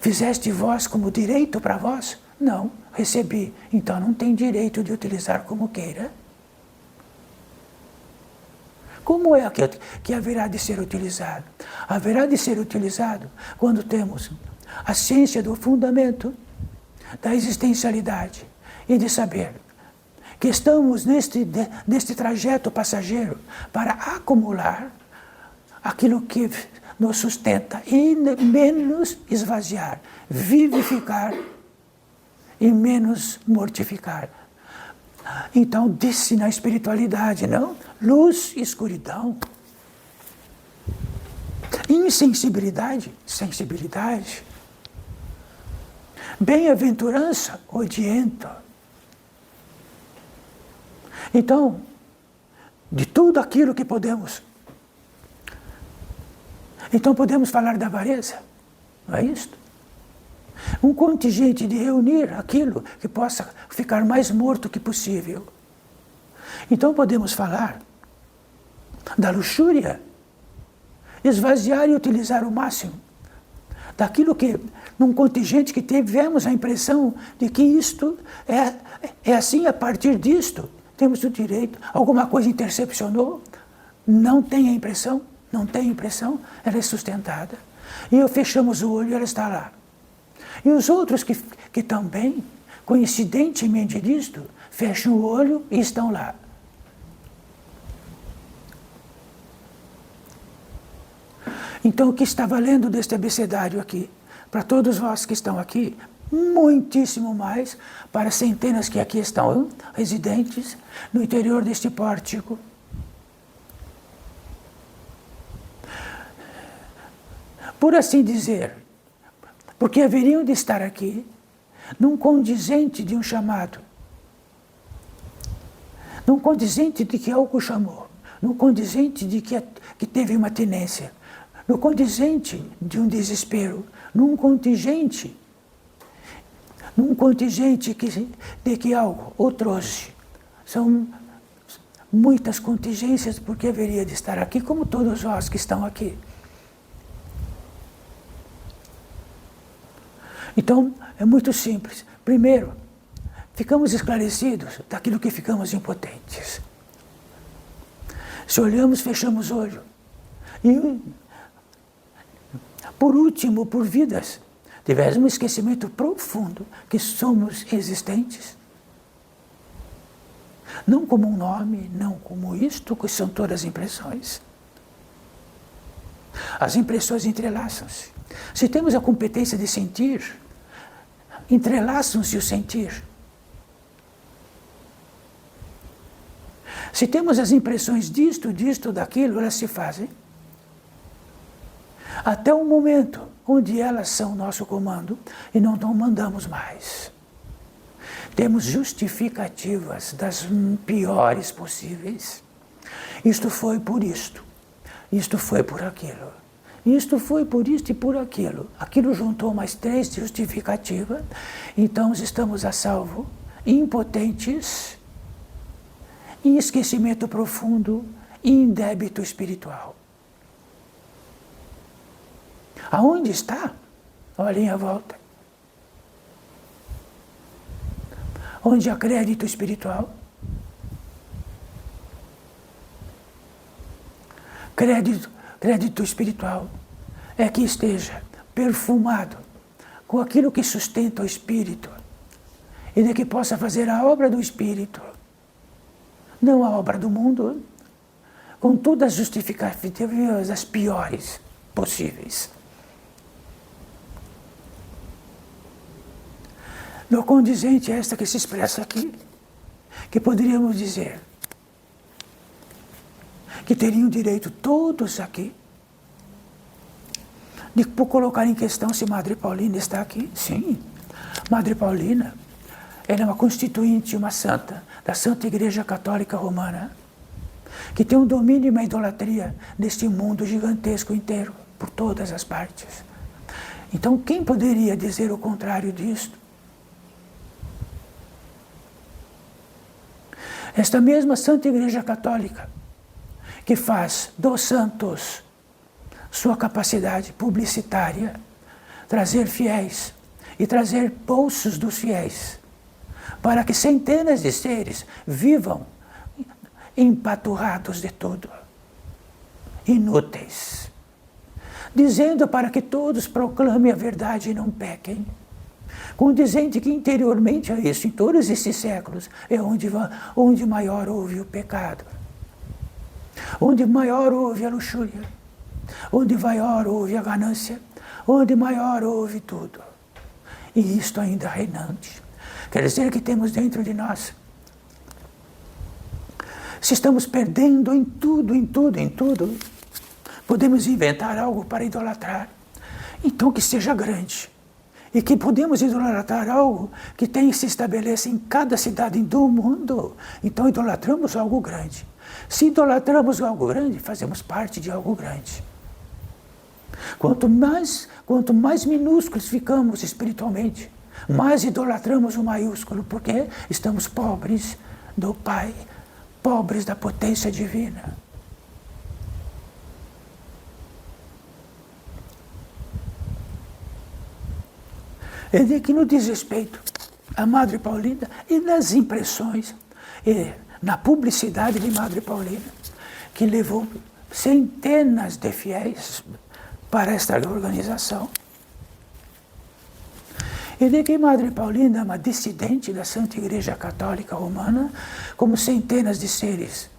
Speaker 2: Fizeste vós como direito para vós? Não, recebi. Então não tem direito de utilizar como queira. Como é que haverá de ser utilizado? Haverá de ser utilizado quando temos a ciência do fundamento da existencialidade, e de saber que estamos neste trajeto passageiro para acumular aquilo que nos sustenta e menos esvaziar, vivificar e menos mortificar. Então disse na espiritualidade, não? Luz e escuridão. Insensibilidade, sensibilidade. Bem-aventurança, odiento. Então, de tudo aquilo que podemos. Então podemos falar da avareza, não é isso? Um contingente de reunir aquilo que possa ficar mais morto que possível. Então podemos falar da luxúria, esvaziar e utilizar o máximo daquilo que, num contingente que tivemos a impressão de que isto é assim, a partir disto, temos o direito. Alguma coisa intercepcionou, não tem a impressão, ela é sustentada. E fechamos o olho e ela está lá. E os outros que também, coincidentemente disto, fecham o olho e estão lá. Então, o que está valendo deste abecedário aqui? Para todos vós que estão aqui, muitíssimo mais para centenas que aqui estão residentes no interior deste pórtico. Por assim dizer, porque haveriam de estar aqui num condizente de um chamado, num condizente de que algo chamou, num condizente de que teve uma tenência, no condizente de um desespero, num contingente de que algo o trouxe. São muitas contingências porque haveria de estar aqui, como todos vós que estão aqui. Então, é muito simples. Primeiro, ficamos esclarecidos daquilo que ficamos impotentes. Se olhamos, fechamos o olho. E, por último, por vidas, tivemos um esquecimento profundo que somos existentes. Não como um nome, não como isto, que são todas impressões. As impressões entrelaçam-se. Se temos a competência de sentir, entrelaçam-se o sentir. Se temos as impressões disto, daquilo, elas se fazem. Até o momento onde elas são nosso comando e não mandamos mais. Temos justificativas das piores possíveis. Isto foi por isto. Isto foi por aquilo. Isto foi por isto e por aquilo. Aquilo juntou mais 3 justificativas. Então estamos a salvo, impotentes, em esquecimento profundo e em débito espiritual. Aonde está? Olhem à volta. Onde há crédito espiritual? Crédito espiritual é que esteja perfumado com aquilo que sustenta o espírito e de que possa fazer a obra do espírito, não a obra do mundo, com todas as justificativas as piores possíveis. No condizente esta que se expressa aqui, que poderíamos dizer que teriam direito todos aqui de colocar em questão se Madre Paulina está aqui. Sim, Madre Paulina, ela é uma constituinte, uma santa da Santa Igreja Católica Romana, que tem um domínio e uma idolatria neste mundo gigantesco inteiro, por todas as partes. Então, quem poderia dizer o contrário disto? Esta mesma Santa Igreja Católica, que faz dos santos sua capacidade publicitária, trazer fiéis e trazer bolsos dos fiéis, para que centenas de seres vivam empaturrados de tudo, inúteis, dizendo para que todos proclamem a verdade e não pequem. condizente que interiormente a isso, em todos esses séculos, é onde maior houve o pecado, onde maior houve a luxúria, onde maior houve a ganância, onde maior houve tudo. E isto ainda reinante. Quer dizer que temos dentro de nós, se estamos perdendo em tudo, podemos inventar algo para idolatrar. Então que seja grande. E que podemos idolatrar algo que se estabelece em cada cidade do mundo. Então idolatramos algo grande. Se idolatramos algo grande, fazemos parte de algo grande. Quanto mais minúsculos ficamos espiritualmente, mais idolatramos o maiúsculo, porque estamos pobres do Pai, pobres da potência divina. É de que no diz respeito à Madre Paulina e nas impressões, e na publicidade de Madre Paulina, que levou centenas de fiéis para esta organização. E de que Madre Paulina é uma dissidente da Santa Igreja Católica Romana, como centenas de seres,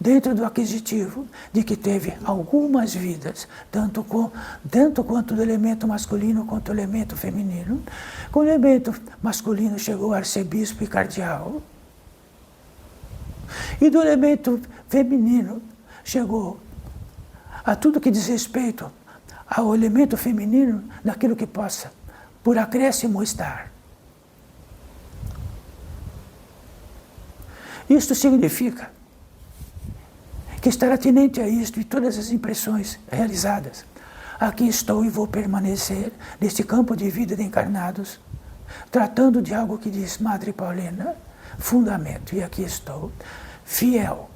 Speaker 2: dentro do aquisitivo de que teve algumas vidas, tanto quanto do elemento masculino quanto do elemento feminino. Com o elemento masculino chegou arcebispo e cardeal. E do elemento feminino chegou a tudo que diz respeito ao elemento feminino, daquilo que possa, por acréscimo, estar. Isto significa que estar atinente a isto e todas as impressões realizadas. Aqui estou e vou permanecer neste campo de vida de encarnados, tratando de algo que diz Madre Paulina, fundamento. E aqui estou, fiel,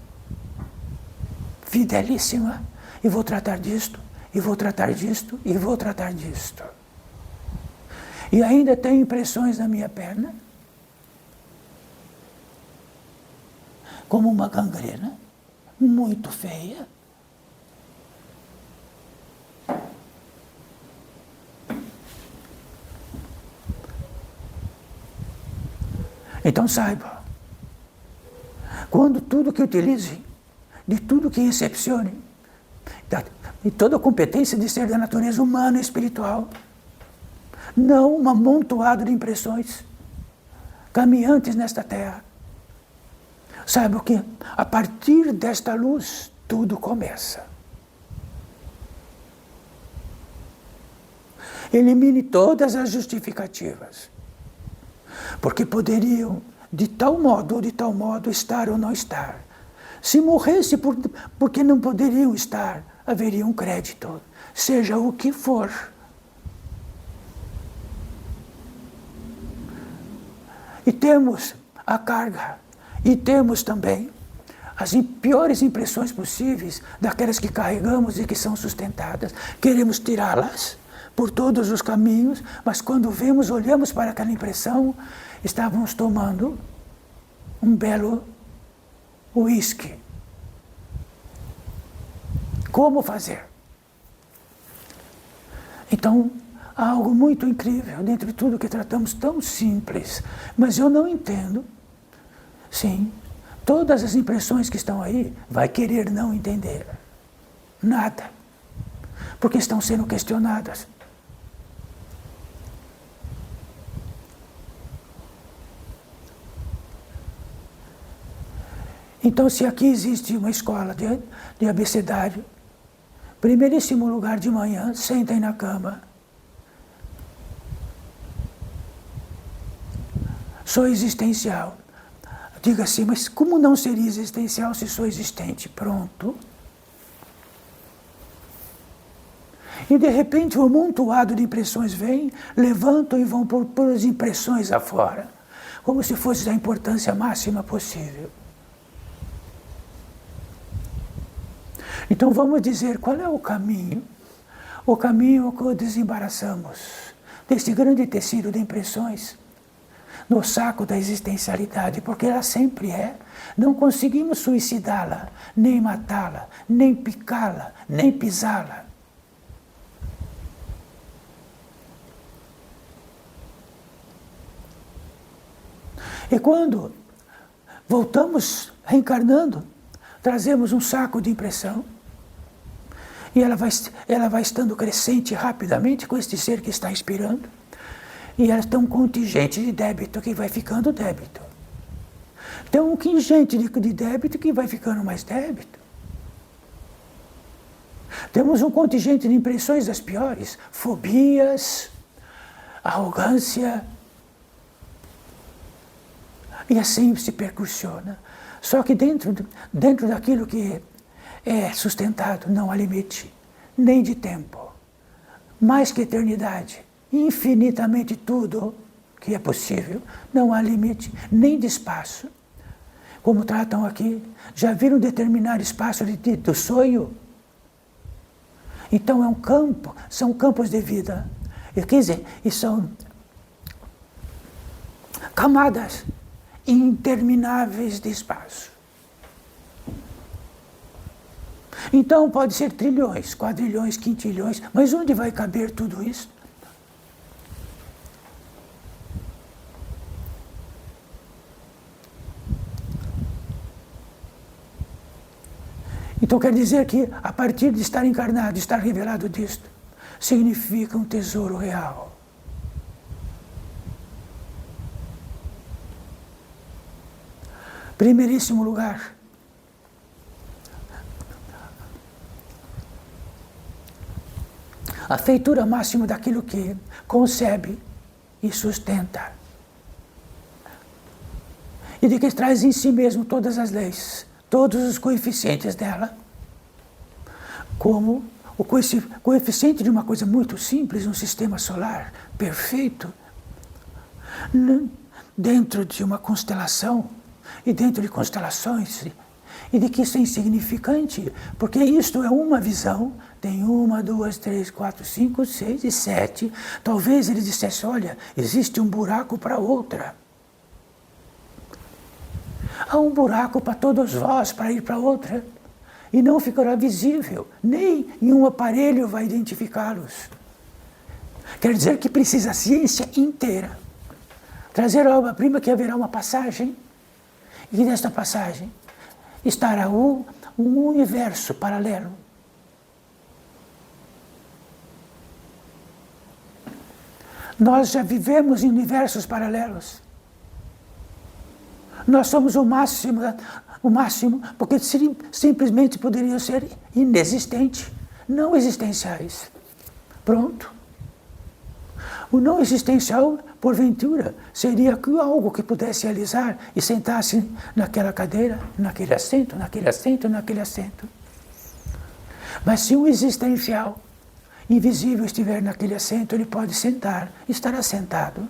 Speaker 2: fidelíssima, e vou tratar disto, e vou tratar disto, e vou tratar disto. E ainda tenho impressões na minha perna, como uma gangrena, muito feia. Então saiba, quando tudo que utilize, de tudo que recepcione, de toda a competência de ser da natureza humana e espiritual, não um amontoado de impressões caminhantes nesta terra. Saiba que a partir desta luz tudo começa. Elimine todas as justificativas, porque poderiam de tal modo ou de tal modo estar ou não estar. Se morresse porque não poderiam estar, haveria um crédito, seja o que for. E temos a carga, e temos também as piores impressões possíveis daquelas que carregamos e que são sustentadas. Queremos tirá-las por todos os caminhos, mas quando vemos, olhamos para aquela impressão, estávamos tomando um belo uísque. Como fazer? Então, há algo muito incrível dentro de tudo que tratamos, tão simples, mas eu não entendo. Sim, todas as impressões que estão aí, vai querer não entender nada, porque estão sendo questionadas. Então, se aqui existe uma escola de abecedário, primeiríssimo lugar de manhã, sentem na cama. Sou existencial. Diga assim, mas como não seria existencial se sou existente? Pronto. E de repente um amontoado de impressões vem, levantam e vão pôr as impressões afora, como se fosse da importância máxima possível. Então vamos dizer qual é o caminho. O caminho que desembaraçamos desse grande tecido de impressões no saco da existencialidade, porque ela sempre é. Não conseguimos suicidá-la, nem matá-la, nem picá-la, nem pisá-la. E quando voltamos reencarnando, trazemos um saco de impressão, e ela vai estando crescente rapidamente com este ser que está inspirando, e ela tem um contingente de débito que vai ficando débito. Tem um contingente de débito que vai ficando mais débito. Temos um contingente de impressões das piores, fobias, arrogância, e assim se percussiona. Só que dentro daquilo que é sustentado, não há limite, nem de tempo, mais que eternidade, infinitamente tudo que é possível, não há limite, nem de espaço. Como tratam aqui, já viram determinar espaço do sonho? Então é um campo, são campos de vida, quer dizer, e são camadas intermináveis de espaço. Então pode ser trilhões, quadrilhões, quintilhões, mas onde vai caber tudo isso? Então quer dizer que a partir de estar encarnado, estar revelado disto, significa um tesouro real. Primeiríssimo lugar, a feitura máxima daquilo que concebe e sustenta. E de que traz em si mesmo todas as leis, todos os coeficientes dela, como o coeficiente de uma coisa muito simples, um sistema solar perfeito, dentro de uma constelação, e dentro de constelações, e de que isso é insignificante, porque isto é uma visão, tem 1, 2, 3, 4, 5, 6 e 7. Talvez ele dissesse, olha, existe um buraco para outra. Há um buraco para todos vós, para ir para outra, e não ficará visível, nem em um aparelho vai identificá-los. Quer dizer que precisa a ciência inteira trazer a obra-prima que haverá uma passagem, e nesta passagem estará um universo paralelo. Nós já vivemos em universos paralelos. Nós somos o máximo, porque simplesmente poderiam ser inexistentes, não existenciais. Pronto. O não existencial, porventura, seria algo que pudesse realizar e sentasse naquela cadeira, naquele assento, naquele assento, naquele assento. Mas se o existencial invisível estiver naquele assento, ele pode sentar, estará sentado.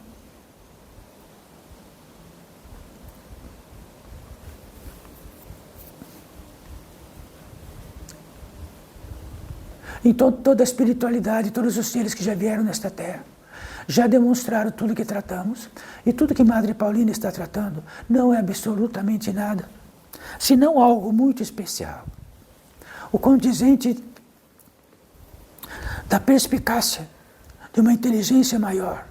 Speaker 2: Então, toda a espiritualidade, todos os seres que já vieram nesta terra, já demonstraram tudo que tratamos, e tudo que Madre Paulina está tratando não é absolutamente nada, senão algo muito especial. O condizente da perspicácia de uma inteligência maior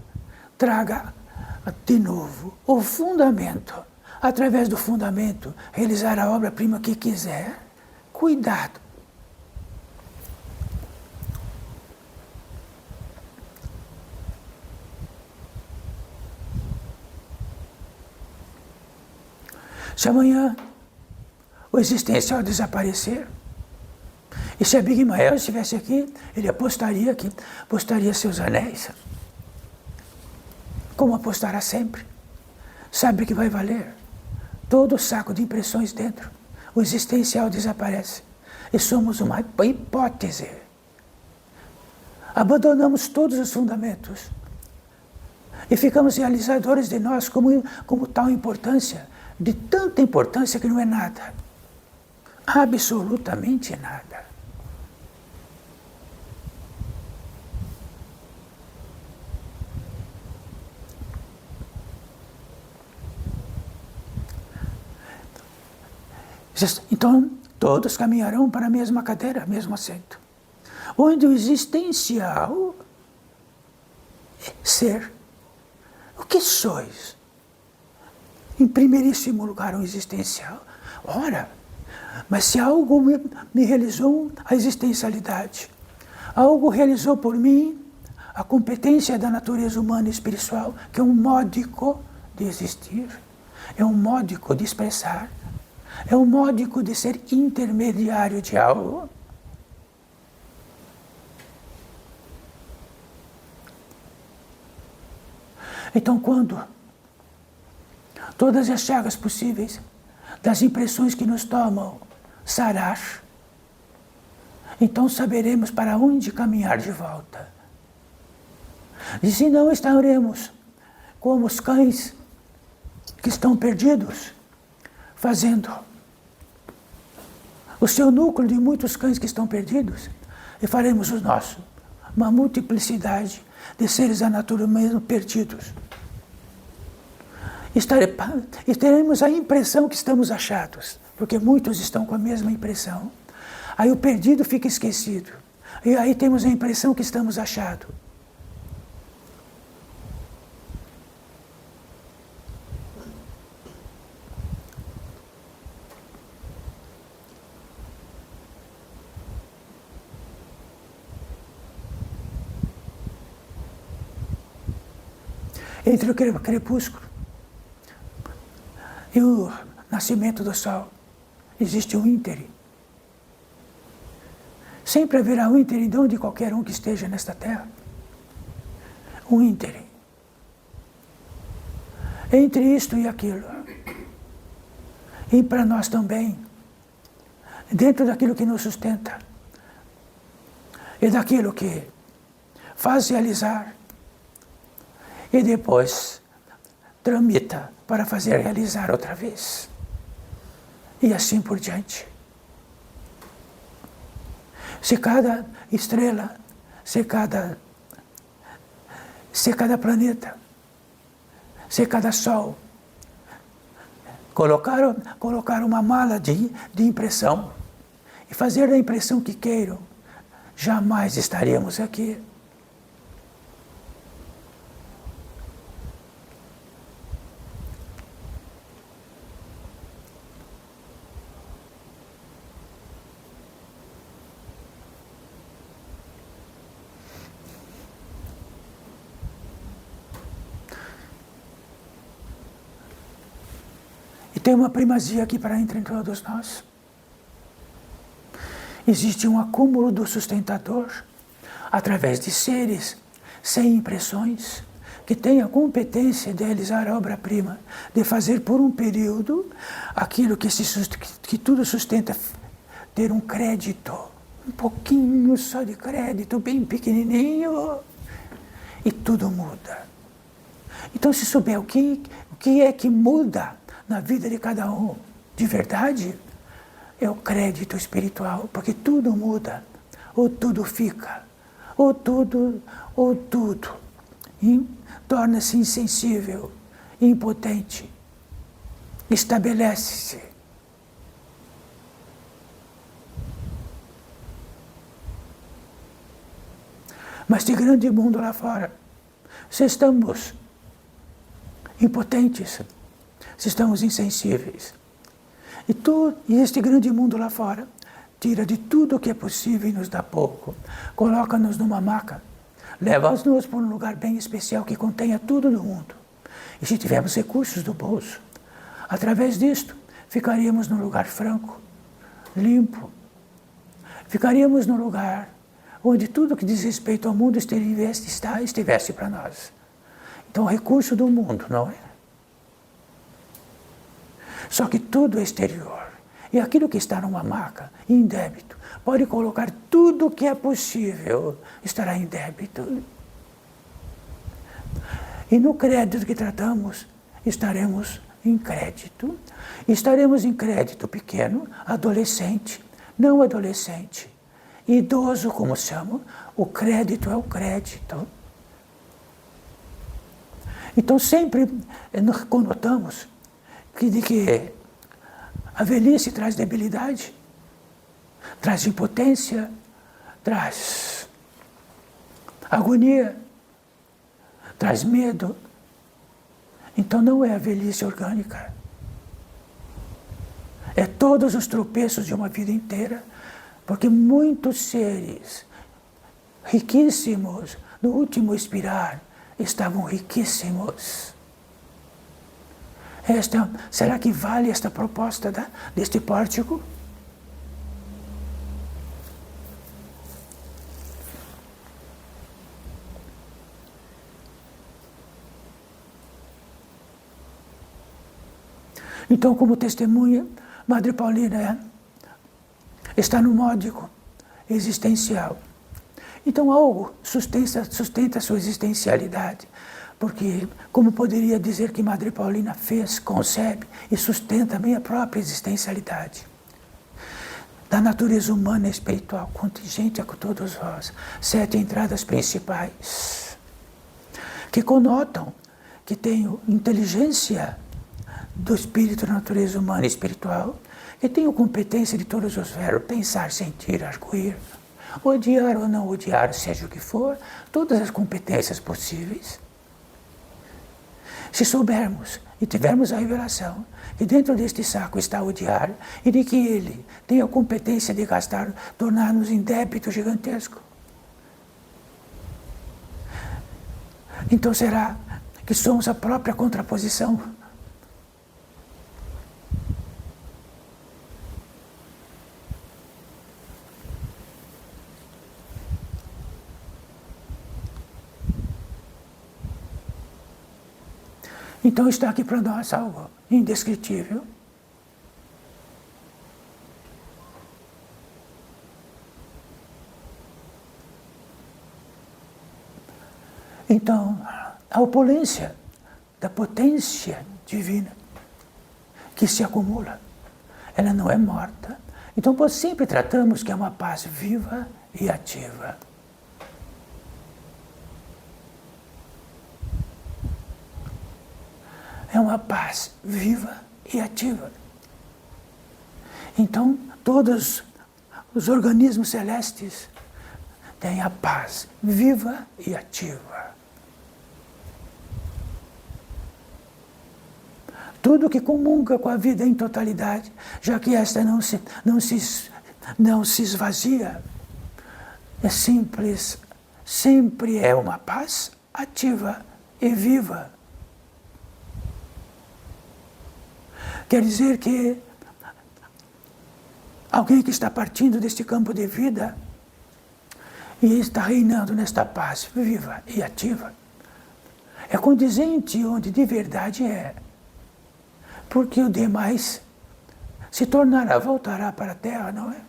Speaker 2: traga de novo o fundamento, através do fundamento, realizar a obra-prima que quiser. Cuidado. Se amanhã o existencial desaparecer, e se a Big Mael estivesse aqui, ele apostaria seus anéis, como apostará sempre. Sabe que vai valer todo o saco de impressões dentro. O existencial desaparece. E somos uma hipótese. Abandonamos todos os fundamentos. E ficamos realizadores de nós como tal importância, de tanta importância que não é nada. Absolutamente nada. Então, todos caminharão para a mesma cadeira, mesmo assento. Onde o existencial é ser. O que sois? em primeiríssimo lugar o existencial. Ora, mas se algo me realizou a existencialidade, algo realizou por mim a competência da natureza humana e espiritual, que é um módico de existir, é um módico de expressar, é um módico de ser intermediário de algo. Então, quando todas as chagas possíveis das impressões que nos tomam sarar, então saberemos para onde caminhar de volta. E se não, estaremos como os cães que estão perdidos, fazendo o seu núcleo de muitos cães que estão perdidos, e faremos o nosso, uma multiplicidade de seres da natureza mesmo perdidos. E teremos a impressão que estamos achados, porque muitos estão com a mesma impressão. Aí o perdido fica esquecido. E aí temos a impressão que estamos achados. Entre o crepúsculo e o nascimento do sol existe um ínterim. Sempre haverá um ínterim de qualquer um que esteja nesta terra. Um ínterim. Entre isto e aquilo. E para nós também, dentro daquilo que nos sustenta, e daquilo que faz realizar, e depois tramita para fazer realizar outra vez. E assim por diante. Se cada estrela, se cada planeta, se cada sol colocar uma mala de impressão e fazer a impressão que queiram, jamais estaríamos aqui. E tem uma primazia aqui para entre todos nós. Existe um acúmulo do sustentador através de seres sem impressões, que têm a competência de realizar a obra-prima, de fazer por um período aquilo que tudo sustenta, ter um crédito, um pouquinho só de crédito, bem pequenininho, e tudo muda. Então, se souber o que é que muda na vida de cada um, de verdade, é o crédito espiritual, porque tudo muda, ou tudo fica, ou tudo, torna-se insensível, impotente, estabelece-se. Mas de grande mundo lá fora, se estamos impotentes, se estamos insensíveis, e este grande mundo lá fora tira de tudo o que é possível e nos dá pouco, coloca-nos numa maca, leva-nos para um lugar bem especial que contenha tudo do mundo. E se tivermos recursos do bolso, através disto, ficaríamos num lugar franco, limpo, ficaríamos num lugar onde tudo que diz respeito ao mundo estivesse para nós. Então, o recurso do mundo, não é? Só que tudo é exterior. E aquilo que está numa maca, em débito, pode colocar tudo o que é possível, estará em débito. E no crédito que tratamos, estaremos em crédito. Estaremos em crédito pequeno, adolescente, não adolescente, idoso, como chamo, o crédito é o crédito. Então sempre nos conotamos que a velhice traz debilidade, traz impotência, traz agonia, traz medo. Então não é a velhice orgânica. É todos os tropeços de uma vida inteira, porque muitos seres riquíssimos, no último expirar, estavam riquíssimos. Será que vale esta proposta deste pórtico? Então, como testemunha, Madre Paulina está no módico existencial. Então algo sustenta a sua existencialidade, porque como poderia dizer que Madre Paulina fez, concebe e sustenta a minha própria existencialidade? Da natureza humana e espiritual, contingente a todos vós, 7 entradas principais, que conotam que tenho inteligência do espírito da natureza humana e espiritual, que tenho competência de todos os verbos, pensar, sentir, arguir, odiar ou não odiar, seja o que for, todas as competências possíveis. Se soubermos e tivermos a revelação que dentro deste saco está odiar e de que ele tem a competência de gastar, tornar-nos em débito gigantesco, então será que somos a própria contraposição? Então está aqui para nós algo indescritível. Então, a opulência da potência divina que se acumula, ela não é morta. Então, nós sempre tratamos que é uma paz viva e ativa. É uma paz viva e ativa. Então, todos os organismos celestes têm a paz viva e ativa. Tudo que comunga com a vida em totalidade, já que esta não se esvazia, é simples, sempre é uma paz ativa e viva. Quer dizer que alguém que está partindo deste campo de vida e está reinando nesta paz viva e ativa, é condizente onde de verdade é, porque o demais se tornará, voltará para a Terra, não é?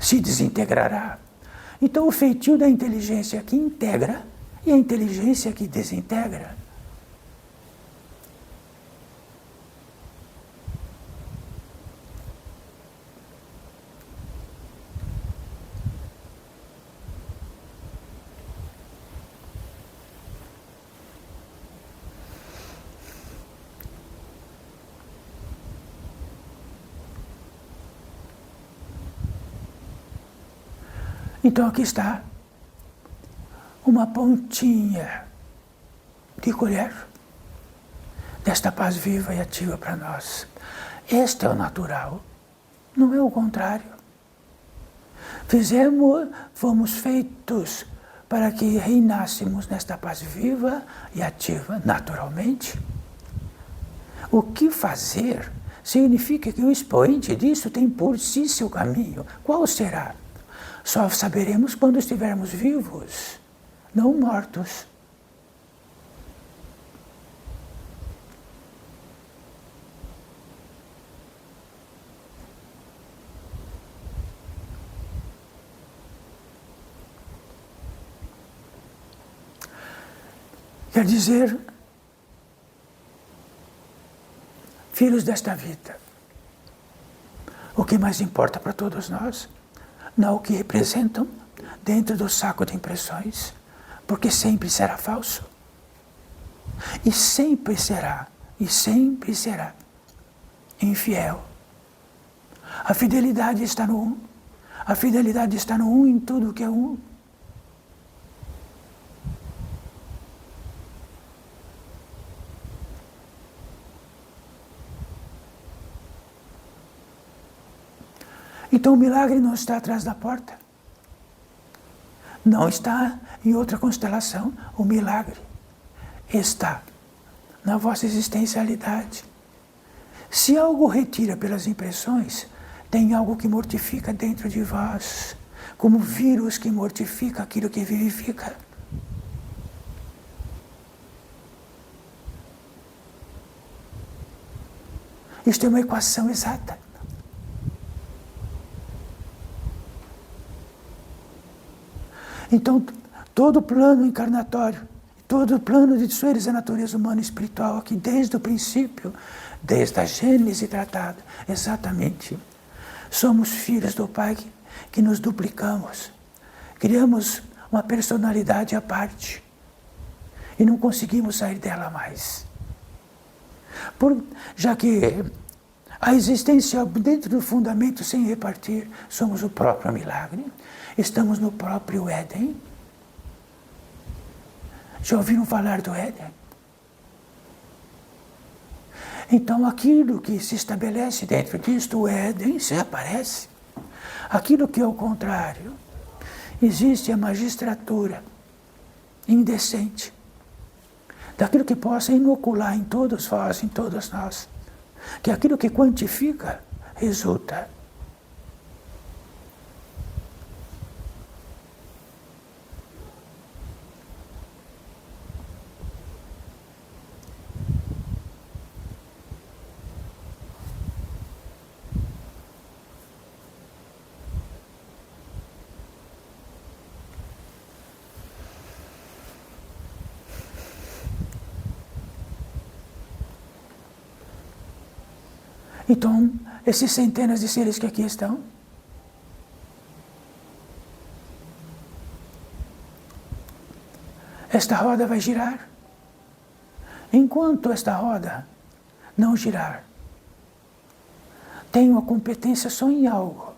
Speaker 2: Se desintegrará. Então o feitio da inteligência que integra e a inteligência que desintegra. Então aqui está uma pontinha de colher desta paz viva e ativa para nós. Este é o natural, não é o contrário. Fomos feitos para que reinássemos nesta paz viva e ativa naturalmente. O que fazer significa que o expoente disso tem por si seu caminho. Qual será? Só saberemos quando estivermos vivos, não mortos. Quer dizer, filhos desta vida, o que mais importa para todos nós não o que representam dentro do saco de impressões, porque sempre será falso. E sempre será infiel. A fidelidade está no um. A fidelidade está no um em tudo que é um. Então o milagre não está atrás da porta. Não está em outra constelação. O milagre está na vossa existencialidade. Se algo retira pelas impressões, tem algo que mortifica dentro de vós, como vírus que mortifica aquilo que vivifica. Isto é uma equação exata. Então, todo o plano encarnatório, todo o plano de seres da natureza humana e espiritual, aqui desde o princípio, desde a Gênese tratada, exatamente. Somos filhos do Pai que nos duplicamos, criamos uma personalidade à parte e não conseguimos sair dela mais. Já que a existência dentro do fundamento sem repartir, somos o próprio milagre, estamos no próprio Éden. Já ouviram falar do Éden? Então aquilo que se estabelece dentro disto, o Éden, se aparece. Aquilo que é o contrário, existe a magistratura indecente daquilo que possa inocular em todos vós, em todos nós, que aquilo que quantifica resulta. Então, esses centenas de seres que aqui estão, esta roda vai girar. Enquanto esta roda não girar, tenho a competência só em algo.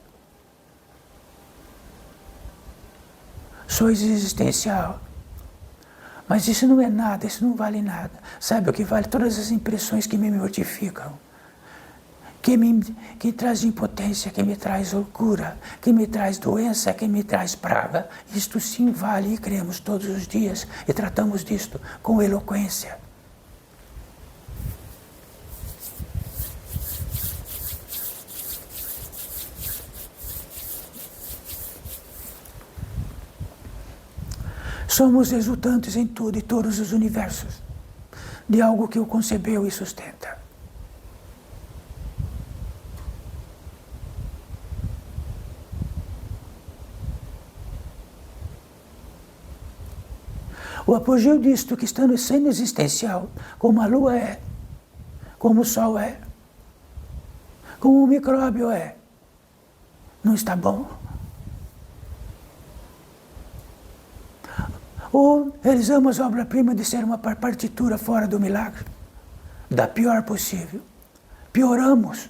Speaker 2: Sois existencial. Mas isso não é nada, isso não vale nada. Sabe o que vale? Todas as impressões que me mortificam, que traz impotência, que me traz loucura, que me traz doença, que me traz praga. Isto sim vale e cremos todos os dias e tratamos disto com eloquência. Somos resultantes em tudo e todos os universos de algo que o concebeu e sustenta. O apogeu disto que está no seno existencial, como a lua é, como o sol é, como o micróbio é, não está bom? Ou realizamos a obra-prima de ser uma partitura fora do milagre, da pior possível. Pioramos.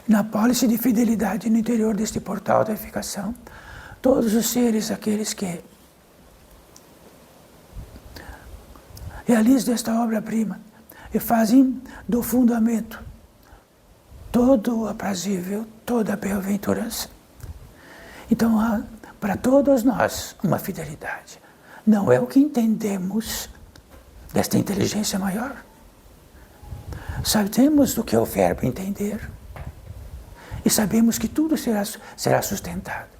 Speaker 2: Na pólice de fidelidade no interior deste portal da edificação, todos os seres, aqueles que realizam esta obra-prima e fazem do fundamento todo o aprazível, toda a bem-aventurança. Então há para todos nós uma fidelidade. Não é o que entendemos desta inteligência maior. Sabemos do que é o verbo entender. E sabemos que tudo será sustentado.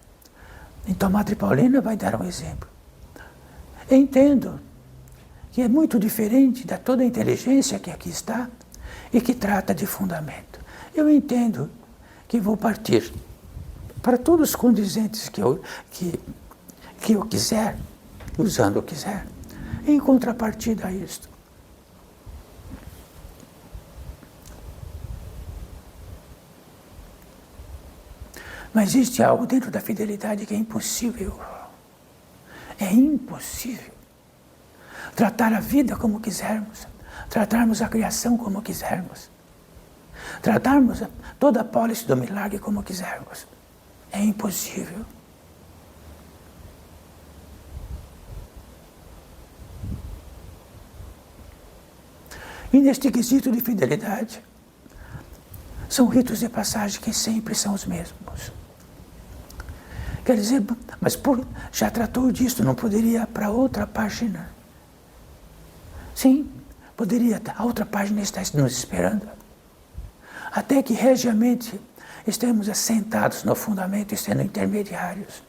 Speaker 2: Então, Madre Paulina vai dar um exemplo. Entendo que é muito diferente da toda a inteligência que aqui está e que trata de fundamento. Eu entendo que vou partir para todos os condizentes que eu quiser, usando o quiser, em contrapartida a isto. Mas existe algo dentro da fidelidade que é impossível. É impossível. tratar a vida como quisermos, tratarmos a criação como quisermos, tratarmos toda a pólice do milagre como quisermos. É impossível. E neste quesito de fidelidade, são ritos de passagem que sempre são os mesmos. Quer dizer, mas já tratou disso, não poderia ir para outra página? Sim, poderia, a outra página está nos esperando. Até que regiamente estemos assentados no fundamento e sendo intermediários,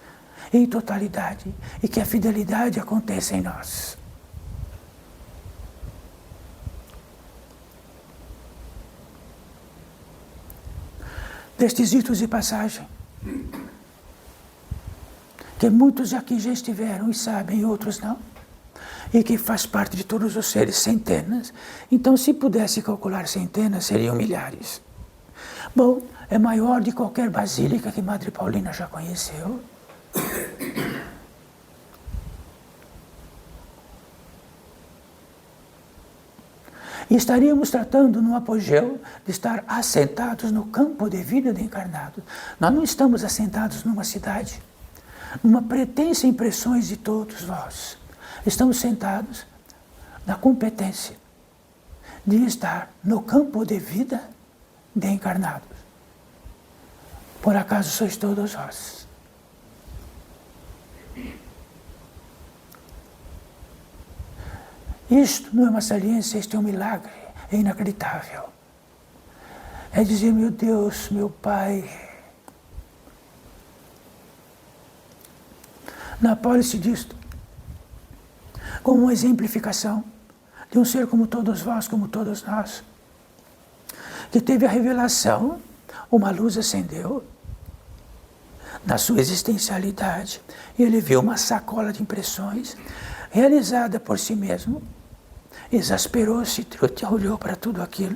Speaker 2: em totalidade, e que a fidelidade aconteça em nós. Destes ritos de passagem, que muitos aqui já estiveram e sabem, e outros não, e que faz parte de todos os seres, centenas. Então, se pudesse calcular centenas, seriam milhares. Bom, é maior de qualquer basílica que Madre Paulina já conheceu. E estaríamos tratando no apogeu de estar assentados no campo de vida de encarnados. Nós não estamos assentados numa cidade, numa pretensa impressões de todos vós. Estamos sentados na competência de estar no campo de vida de encarnados. Por acaso sois todos vós. Isto não é uma saliência, isto é um milagre, é inacreditável. É dizer, meu Deus, meu Pai, na pólice disto, como uma exemplificação de um ser como todos vós, como todos nós, que teve a revelação, uma luz acendeu na sua existencialidade, e ele viu uma sacola de impressões realizada por si mesmo, exasperou-se, olhou para tudo aquilo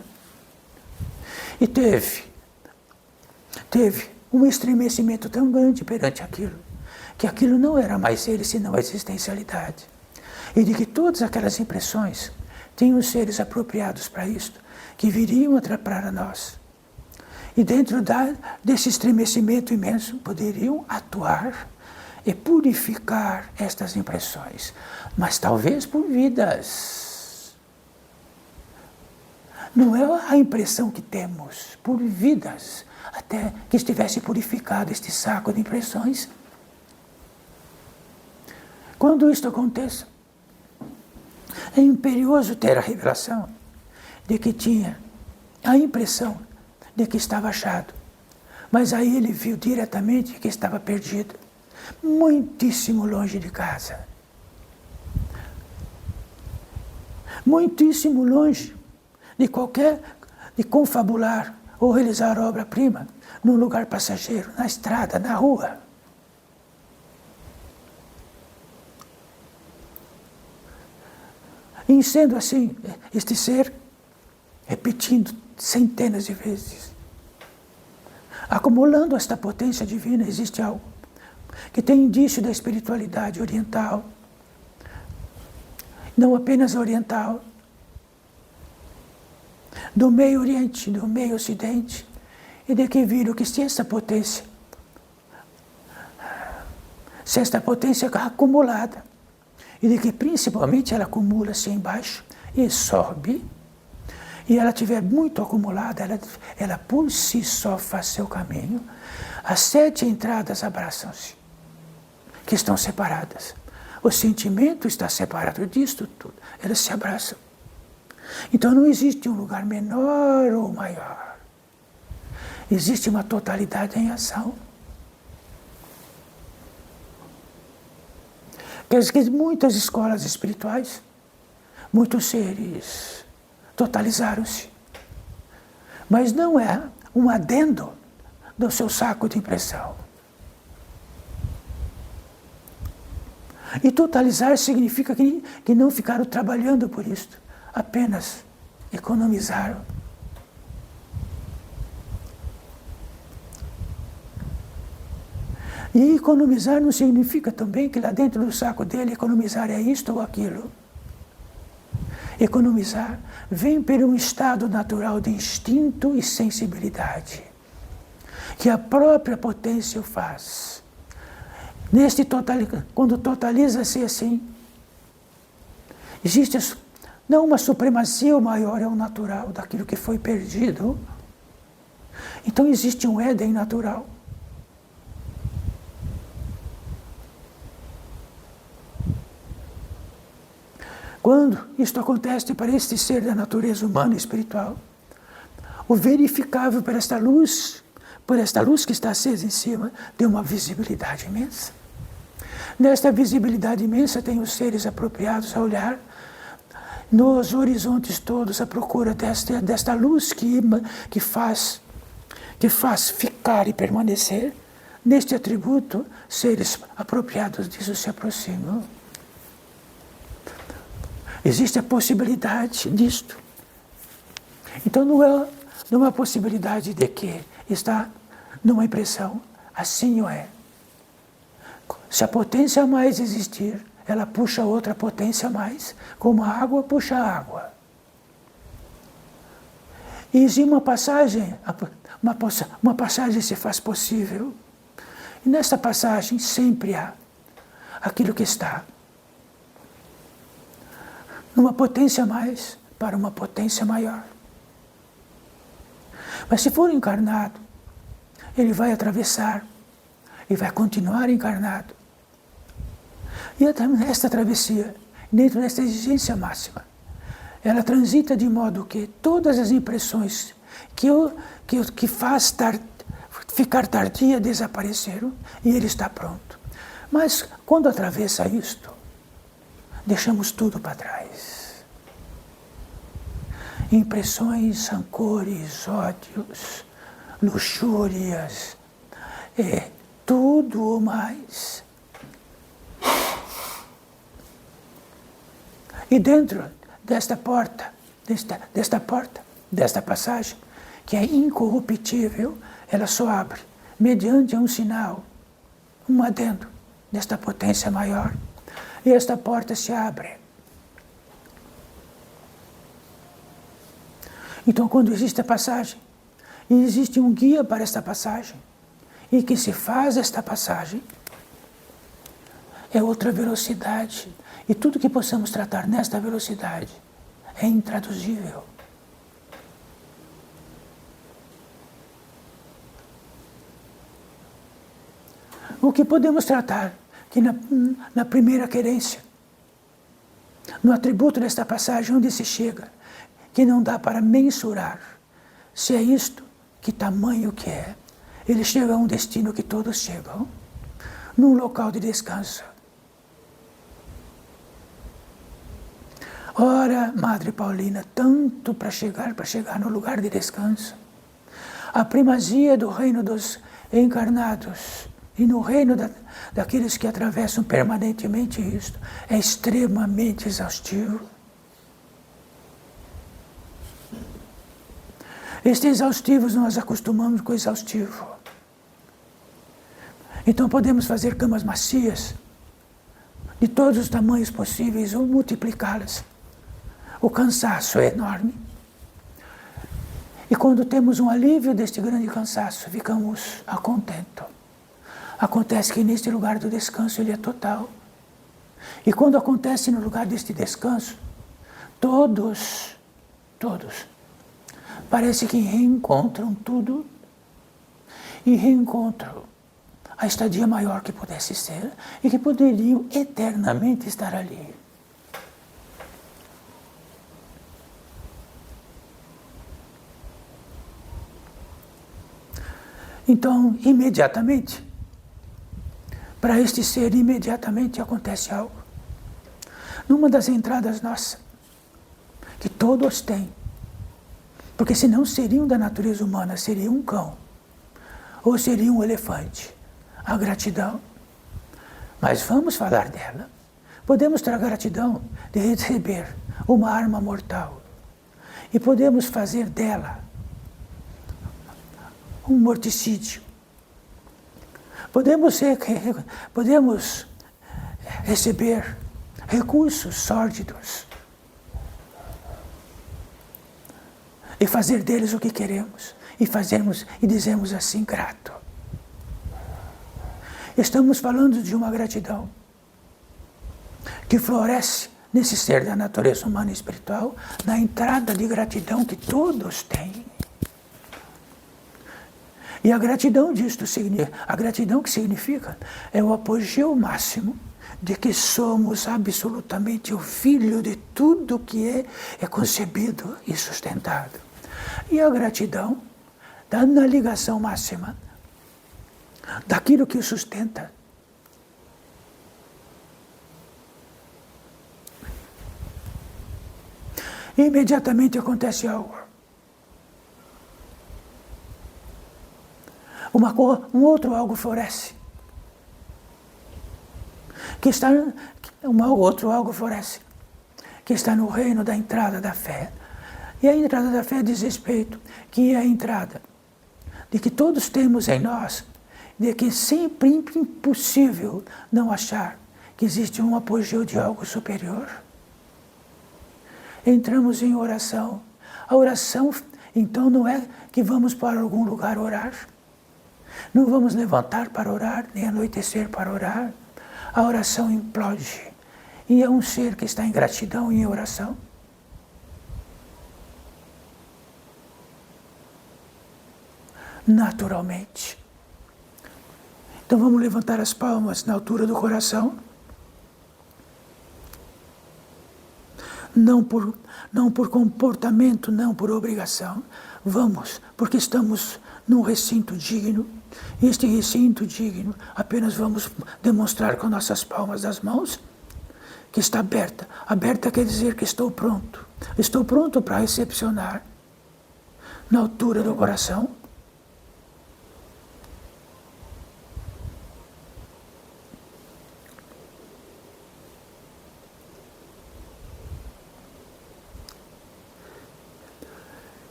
Speaker 2: e teve um estremecimento tão grande perante aquilo, que aquilo não era mais ele, senão a existencialidade, e de que todas aquelas impressões tinham seres apropriados para isto, que viriam atrapalhar a nós, e dentro desse estremecimento imenso poderiam atuar e purificar estas impressões, mas talvez por vidas. Não é a impressão que temos, por vidas, até que estivesse purificado este saco de impressões. Quando isto aconteça, é imperioso ter a revelação de que tinha a impressão de que estava achado, mas aí ele viu diretamente que estava perdido, muitíssimo longe de casa, muitíssimo longe de confabular ou realizar obra-prima num lugar passageiro, na estrada, na rua. E sendo assim, este ser, repetindo centenas de vezes, acumulando esta potência divina, existe algo que tem indício da espiritualidade oriental, não apenas oriental, do meio Oriente, do meio Ocidente, e de que viram que se esta potência acumulada, e de que principalmente ela acumula-se embaixo e sobe, e ela tiver muito acumulada, ela por si só faz seu caminho, as 7 entradas abraçam-se, que estão separadas. O sentimento está separado disto tudo, elas se abraçam. Então não existe um lugar menor ou maior. Existe uma totalidade em ação. Quer dizer que muitas escolas espirituais, muitos seres totalizaram-se. Mas não é um adendo do seu saco de impressão. E totalizar significa que não ficaram trabalhando por isto. Apenas economizaram. E economizar não significa também que lá dentro do saco dele economizar é isto ou aquilo. economizar, vem por um estado natural de instinto e sensibilidade, que a própria potência o faz. Quando totaliza-se assim, existe não uma supremacia, o maior é o natural daquilo que foi perdido. Então existe um Éden natural. Quando isto acontece para este ser da natureza humana e espiritual, o verificável por esta luz que está acesa em cima, tem uma visibilidade imensa. Nesta visibilidade imensa tem os seres apropriados a olhar nos horizontes todos à procura desta luz que faz ficar e permanecer. Neste atributo, seres apropriados disso se aproximam. Existe a possibilidade disto. Então não é uma possibilidade de que está numa impressão, assim o é. Se a potência a mais existir, ela puxa outra potência a mais, como a água puxa a água. E em uma passagem se faz possível. E nesta passagem sempre há aquilo que está numa potência a mais para uma potência maior. Mas se for encarnado, ele vai atravessar e vai continuar encarnado. E esta travessia, dentro desta exigência máxima, ela transita de modo que todas as impressões que faz ficar tardia desapareceram e ele está pronto. Mas quando atravessa isto, deixamos tudo para trás. Impressões, rancores, ódios, luxúrias, tudo o mais. E dentro desta passagem, que é incorruptível, ela só abre mediante um sinal, um adendo desta potência maior. E esta porta se abre. Então, quando existe a passagem, e existe um guia para esta passagem, e que se faz esta passagem, é outra velocidade. E tudo que possamos tratar nesta velocidade é intraduzível. O que podemos tratar que na primeira querência, no atributo desta passagem onde se chega, que não dá para mensurar se é isto, que tamanho que é. Ele chega a um destino que todos chegam, num local de descanso. Ora, Madre Paulina, tanto para chegar no lugar de descanso. A primazia do reino dos encarnados e no reino daqueles que atravessam permanentemente isto é extremamente exaustivo. Este exaustivo, nós acostumamos com o exaustivo. Então podemos fazer camas macias, de todos os tamanhos possíveis, ou multiplicá-las. O cansaço é enorme. E quando temos um alívio deste grande cansaço, ficamos a contento. Acontece que neste lugar do descanso ele é total. E quando acontece no lugar deste descanso, todos, parece que reencontram tudo e reencontram a estadia maior que pudesse ser e que poderiam eternamente estar ali. Então, imediatamente, para este ser, imediatamente acontece algo. Numa das entradas nossas, que todos têm, porque senão seriam da natureza humana, seria um cão, ou seria um elefante, a gratidão. Mas vamos falar dela. Podemos ter a gratidão de receber uma arma mortal, e podemos fazer dela um morticídio. Podemos receber recursos sórdidos e fazer deles o que queremos, e fazermos e dizemos assim, grato. Estamos falando de uma gratidão que floresce nesse ser da natureza humana e espiritual, na entrada de gratidão que todos têm. E a gratidão disto significa, a gratidão que significa é o apogeu máximo de que somos absolutamente o filho de tudo que é concebido e sustentado. E a gratidão está na ligação máxima daquilo que o sustenta. E imediatamente acontece algo. Um outro algo floresce. Outro algo floresce, que está no reino da entrada da fé. E a entrada da fé diz respeito, que é a entrada de que todos temos em nós, de que sempre é impossível não achar que existe um apogeu de algo superior. Entramos em oração. A oração, então, não é que vamos para algum lugar orar. Não vamos levantar para orar, nem anoitecer para orar. A oração implode. E é um ser que está em gratidão e em oração. Naturalmente. Então vamos levantar as palmas na altura do coração. Não por comportamento, não por obrigação. Vamos, porque estamos num recinto digno. Este recinto digno, apenas vamos demonstrar com nossas palmas das mãos que está aberta. Aberta quer dizer que estou pronto. Estou pronto para recepcionar na altura do coração.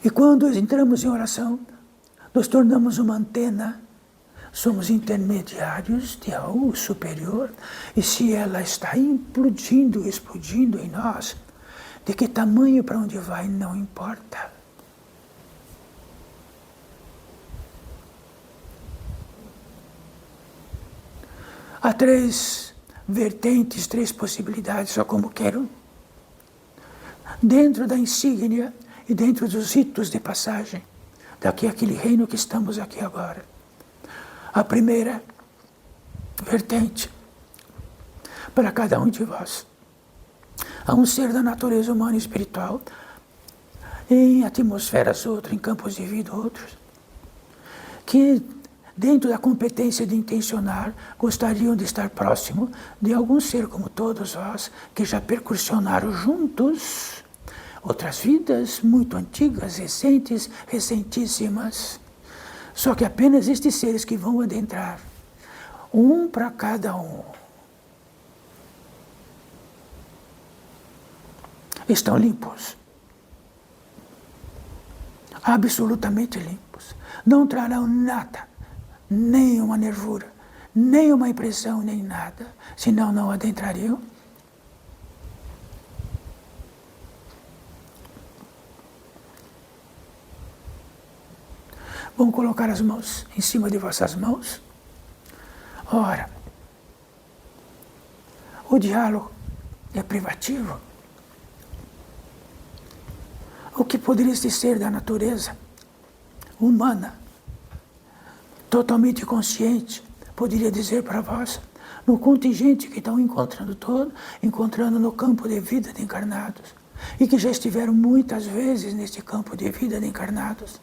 Speaker 2: E quando entramos em oração, nos tornamos uma antena, somos intermediários de algo superior, e se ela está implodindo, explodindo em nós, de que tamanho para onde vai não importa. Há três vertentes, três possibilidades, só como quero, dentro da insígnia e dentro dos ritos de passagem, daquele reino que estamos aqui agora. A primeira vertente, para cada um de vós, há um ser da natureza humana e espiritual, em atmosferas outras, em campos de vida outros, que dentro da competência de intencionar, gostariam de estar próximo de algum ser como todos vós, que já percursionaram juntos outras vidas muito antigas, recentes, recentíssimas. Só que apenas estes seres que vão adentrar, um para cada um, estão limpos. Absolutamente limpos. Não trarão nada, nem uma nervura, nem uma impressão, nem nada, senão não adentrariam. Vão colocar as mãos em cima de vossas mãos. Ora, o diálogo é privativo. O que poderia ser da natureza humana, totalmente consciente, poderia dizer para vós, no contingente que estão encontrando no campo de vida de encarnados, e que já estiveram muitas vezes nesse campo de vida de encarnados.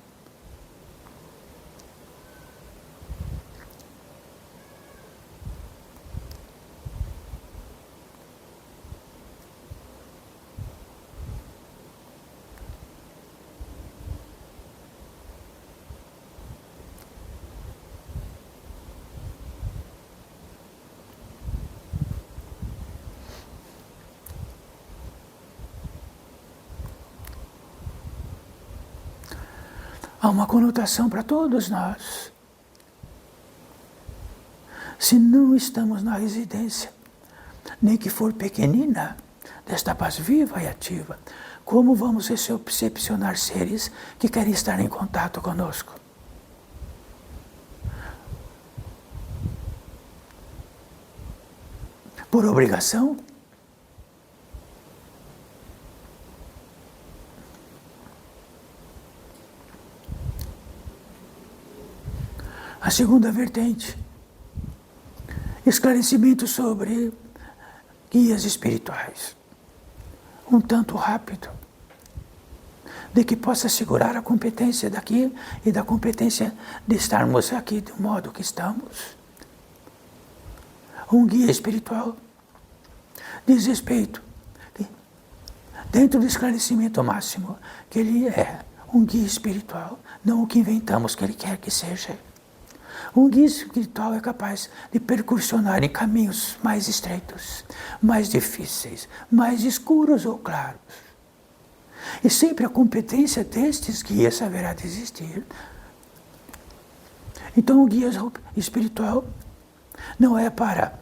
Speaker 2: Há uma conotação para todos nós. Se não estamos na residência, nem que for pequenina, desta paz viva e ativa, como vamos recepcionar seres que querem estar em contato conosco? Por obrigação? A segunda vertente, esclarecimento sobre guias espirituais, um tanto rápido, de que possa assegurar a competência daqui e da competência de estarmos aqui do modo que estamos. Um guia espiritual diz respeito, dentro do esclarecimento máximo, que ele é um guia espiritual, não o que inventamos que ele quer que seja. Um guia espiritual é capaz de percursionar em caminhos mais estreitos, mais difíceis, mais escuros ou claros. E sempre a competência destes guias haverá de existir. Então o guia espiritual não é para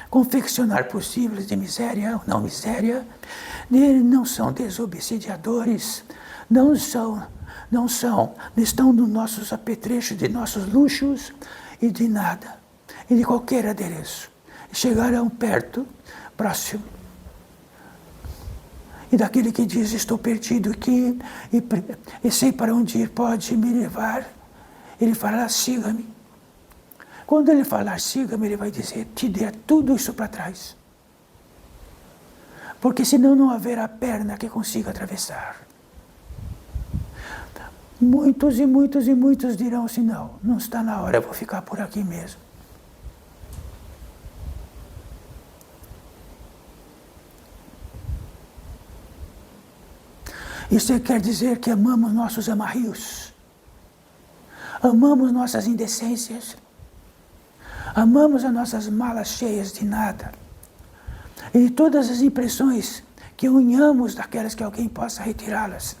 Speaker 2: confeccionar possíveis de miséria ou não miséria, não são desobsediadores, estão nos nossos apetrechos, de nossos luxos e de nada, e de qualquer adereço. Chegarão perto, próximo, e daquele que diz, estou perdido aqui, e sei para onde ir, pode me levar, ele falará, siga-me. Quando ele falar, siga-me, ele vai dizer, te dê tudo isso para trás. Porque senão não haverá perna que consiga atravessar. Muitos e muitos e muitos dirão assim, não está na hora, eu vou ficar por aqui mesmo. Isso quer dizer que amamos nossos amarrios, amamos nossas indecências, amamos as nossas malas cheias de nada, e todas as impressões que unhamos daquelas que alguém possa retirá-las.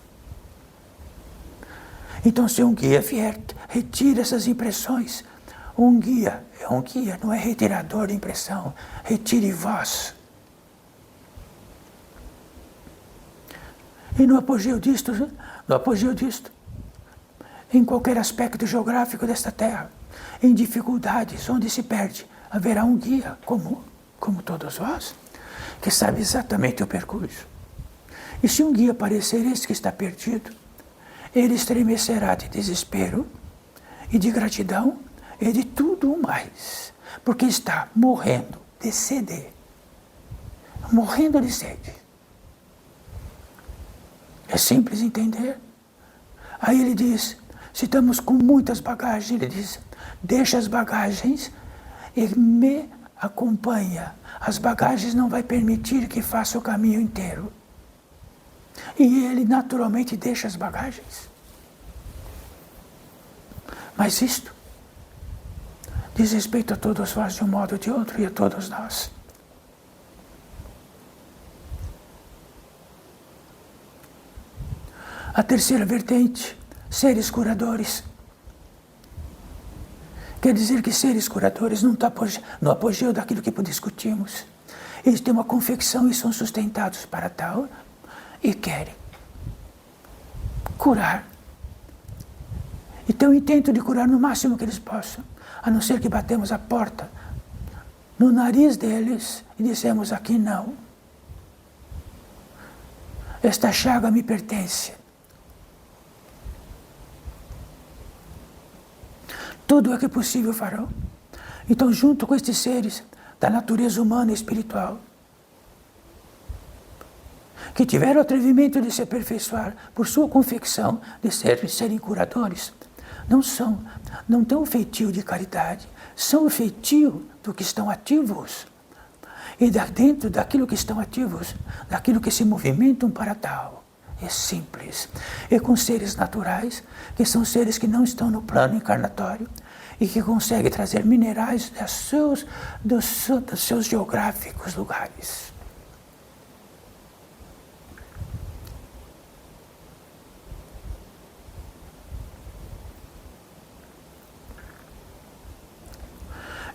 Speaker 2: Então, se um guia vier, retira essas impressões. Um guia é um guia, não é retirador de impressão. Retire vós. E no apogeu disto, em qualquer aspecto geográfico desta terra, em dificuldades, onde se perde, haverá um guia, como todos vós, que sabe exatamente o percurso. E se um guia aparecer, esse que está perdido, ele estremecerá de desespero e de gratidão e de tudo mais, porque está morrendo de sede. Morrendo de sede. É simples entender. Aí ele diz, se estamos com muitas bagagens, ele diz, deixa as bagagens e me acompanha. As bagagens não vai permitir que faça o caminho inteiro. E ele naturalmente deixa as bagagens. Mas isto diz respeito a todos vós de um modo ou de outro e a todos nós. A terceira vertente, seres curadores. Quer dizer que seres curadores não estão no apogeu daquilo que discutimos. Eles têm uma confecção e são sustentados para tal e querem curar. E têm o intento de curar no máximo que eles possam, a não ser que batemos a porta no nariz deles e dissemos, aqui não. Esta chaga me pertence. Tudo o que é possível farão. Então, junto com estes seres da natureza humana e espiritual, que tiveram o atrevimento de se aperfeiçoar por sua confecção de serem curadores, não têm o feitio de caridade, são o feitio do que estão ativos. E dentro daquilo que estão ativos, daquilo que se movimentam para tal, é simples. E com seres naturais, que são seres que não estão no plano encarnatório, e que conseguem trazer minerais dos seus geográficos lugares.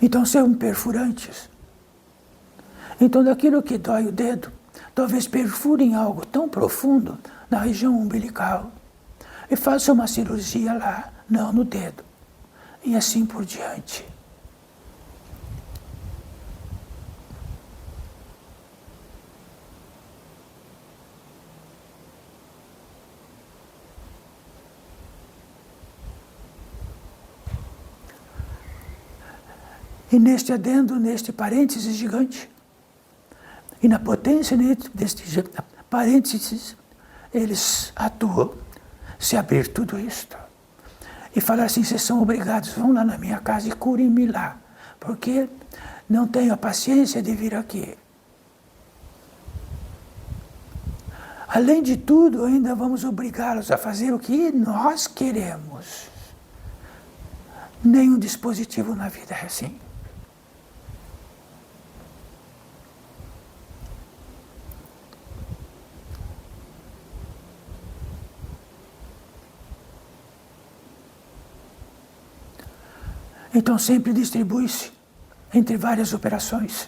Speaker 2: Então são perfurantes. Então daquilo que dói o dedo, talvez perfurem algo tão profundo na região umbilical e façam uma cirurgia lá, não no dedo, e assim por diante. E neste adendo, neste parênteses gigante, e na potência deste parênteses, eles atuam, se abrir tudo isto, e falar assim, vocês são obrigados, vão lá na minha casa e curem-me lá, porque não tenho a paciência de vir aqui. Além de tudo, ainda vamos obrigá-los a fazer o que nós queremos. Nenhum dispositivo na vida é assim. Então sempre distribui-se entre várias operações.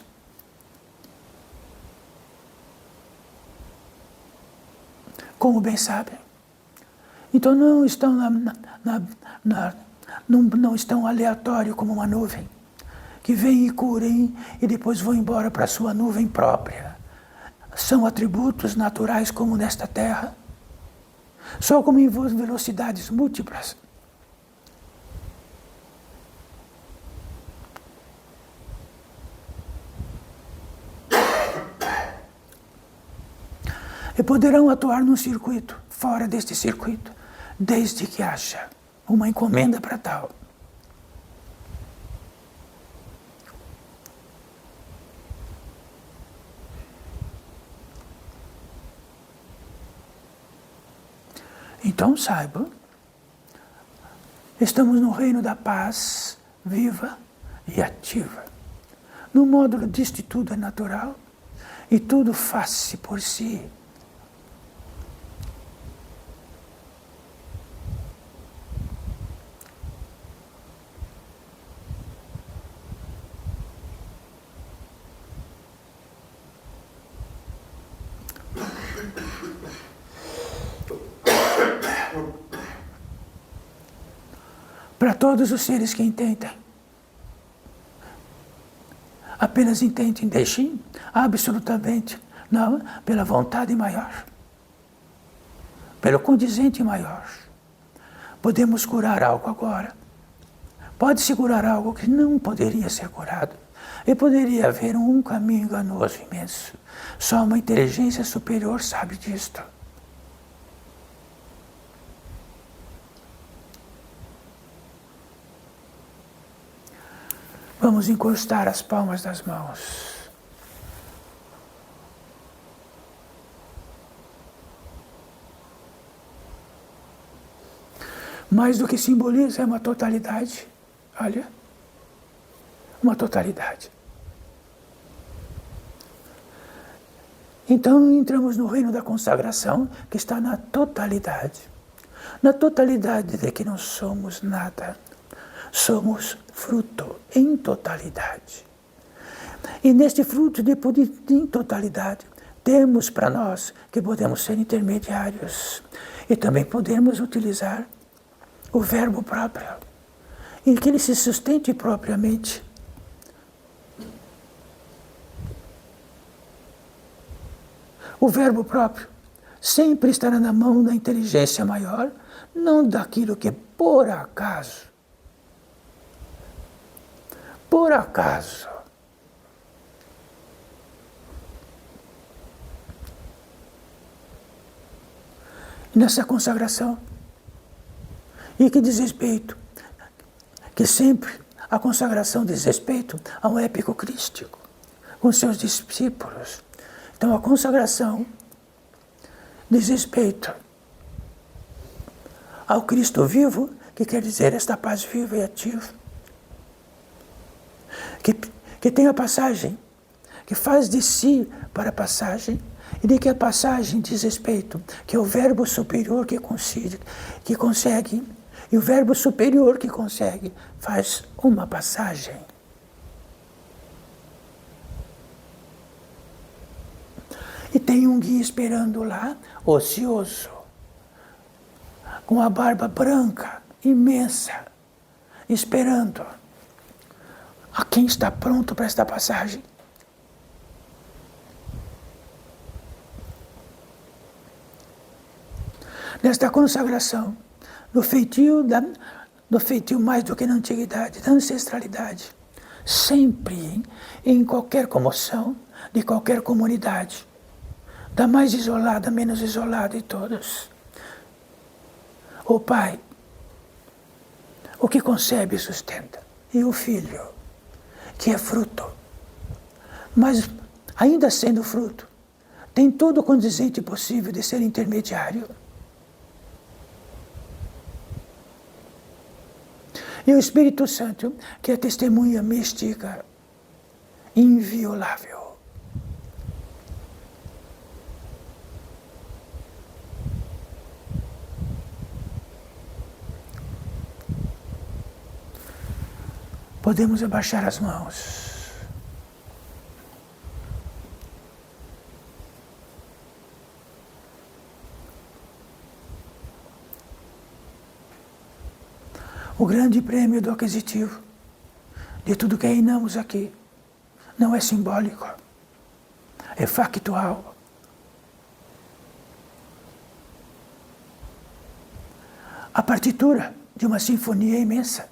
Speaker 2: Como bem sabem. Então não estão não estão aleatório como uma nuvem, que vem e curem e depois vão embora para a sua nuvem própria. São atributos naturais como nesta Terra, só como em velocidades múltiplas. E poderão atuar num circuito, fora deste circuito, desde que haja uma encomenda para tal. Então saiba, estamos no reino da paz viva e ativa. No módulo disto tudo é natural e tudo faz-se por si. Para todos os seres que entendem. Apenas intentem, deixem absolutamente, não, pela vontade maior, pelo condizente maior. Podemos curar algo agora. Pode-se curar algo que não poderia ser curado. E poderia haver um caminho enganoso imenso. Só uma inteligência superior sabe disto. Vamos encostar as palmas das mãos. Mais do que simboliza é uma totalidade. Olha, uma totalidade. Então entramos no reino da consagração, que está na totalidade. Na totalidade de que não somos nada. Somos fruto em totalidade. E neste fruto de em totalidade, temos para nós que podemos ser intermediários. E também podemos utilizar o verbo próprio, em que ele se sustente propriamente. O verbo próprio sempre estará na mão da inteligência maior, não daquilo que por acaso, nessa consagração, e que diz respeito, que sempre a consagração diz respeito a um épico crístico, com seus discípulos. Então a consagração diz respeito ao Cristo vivo, que quer dizer esta paz viva e ativa, que tem a passagem, que faz de si para a passagem, e de que a passagem diz respeito, que é o verbo superior que consegue, e o verbo superior que consegue faz uma passagem. E tem um guia esperando lá, ocioso, com a barba branca, imensa, esperando a quem está pronto para esta passagem. Nesta consagração, no feitio mais do que na antiguidade, da ancestralidade, sempre, em qualquer comoção, de qualquer comunidade, da mais isolada, menos isolada de todas, o Pai, o que concebe e sustenta, e o Filho, que é fruto, mas ainda sendo fruto, tem todo o condizente possível de ser intermediário. E o Espírito Santo, que é a testemunha mística, inviolável. Podemos abaixar as mãos. O grande prêmio do aquisitivo de tudo que reinamos aqui não é simbólico, é factual. A partitura de uma sinfonia é imensa,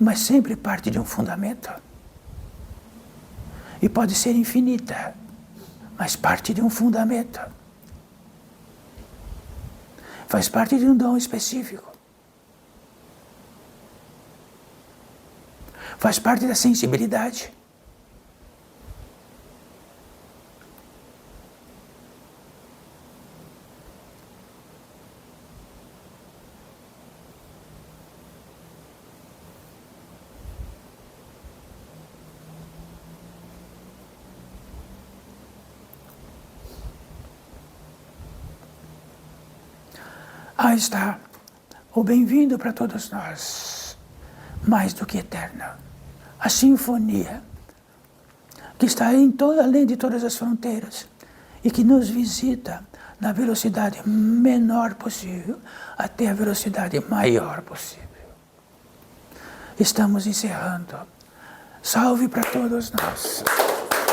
Speaker 2: mas sempre parte de um fundamento. E pode ser infinita, mas parte de um fundamento. Faz parte de um dom específico. Faz parte da sensibilidade. Aí está o bem-vindo para todos nós, mais do que eterno. A sinfonia que está além de todas as fronteiras e que nos visita na velocidade menor possível até a velocidade maior possível. Estamos encerrando. Salve para todos nós.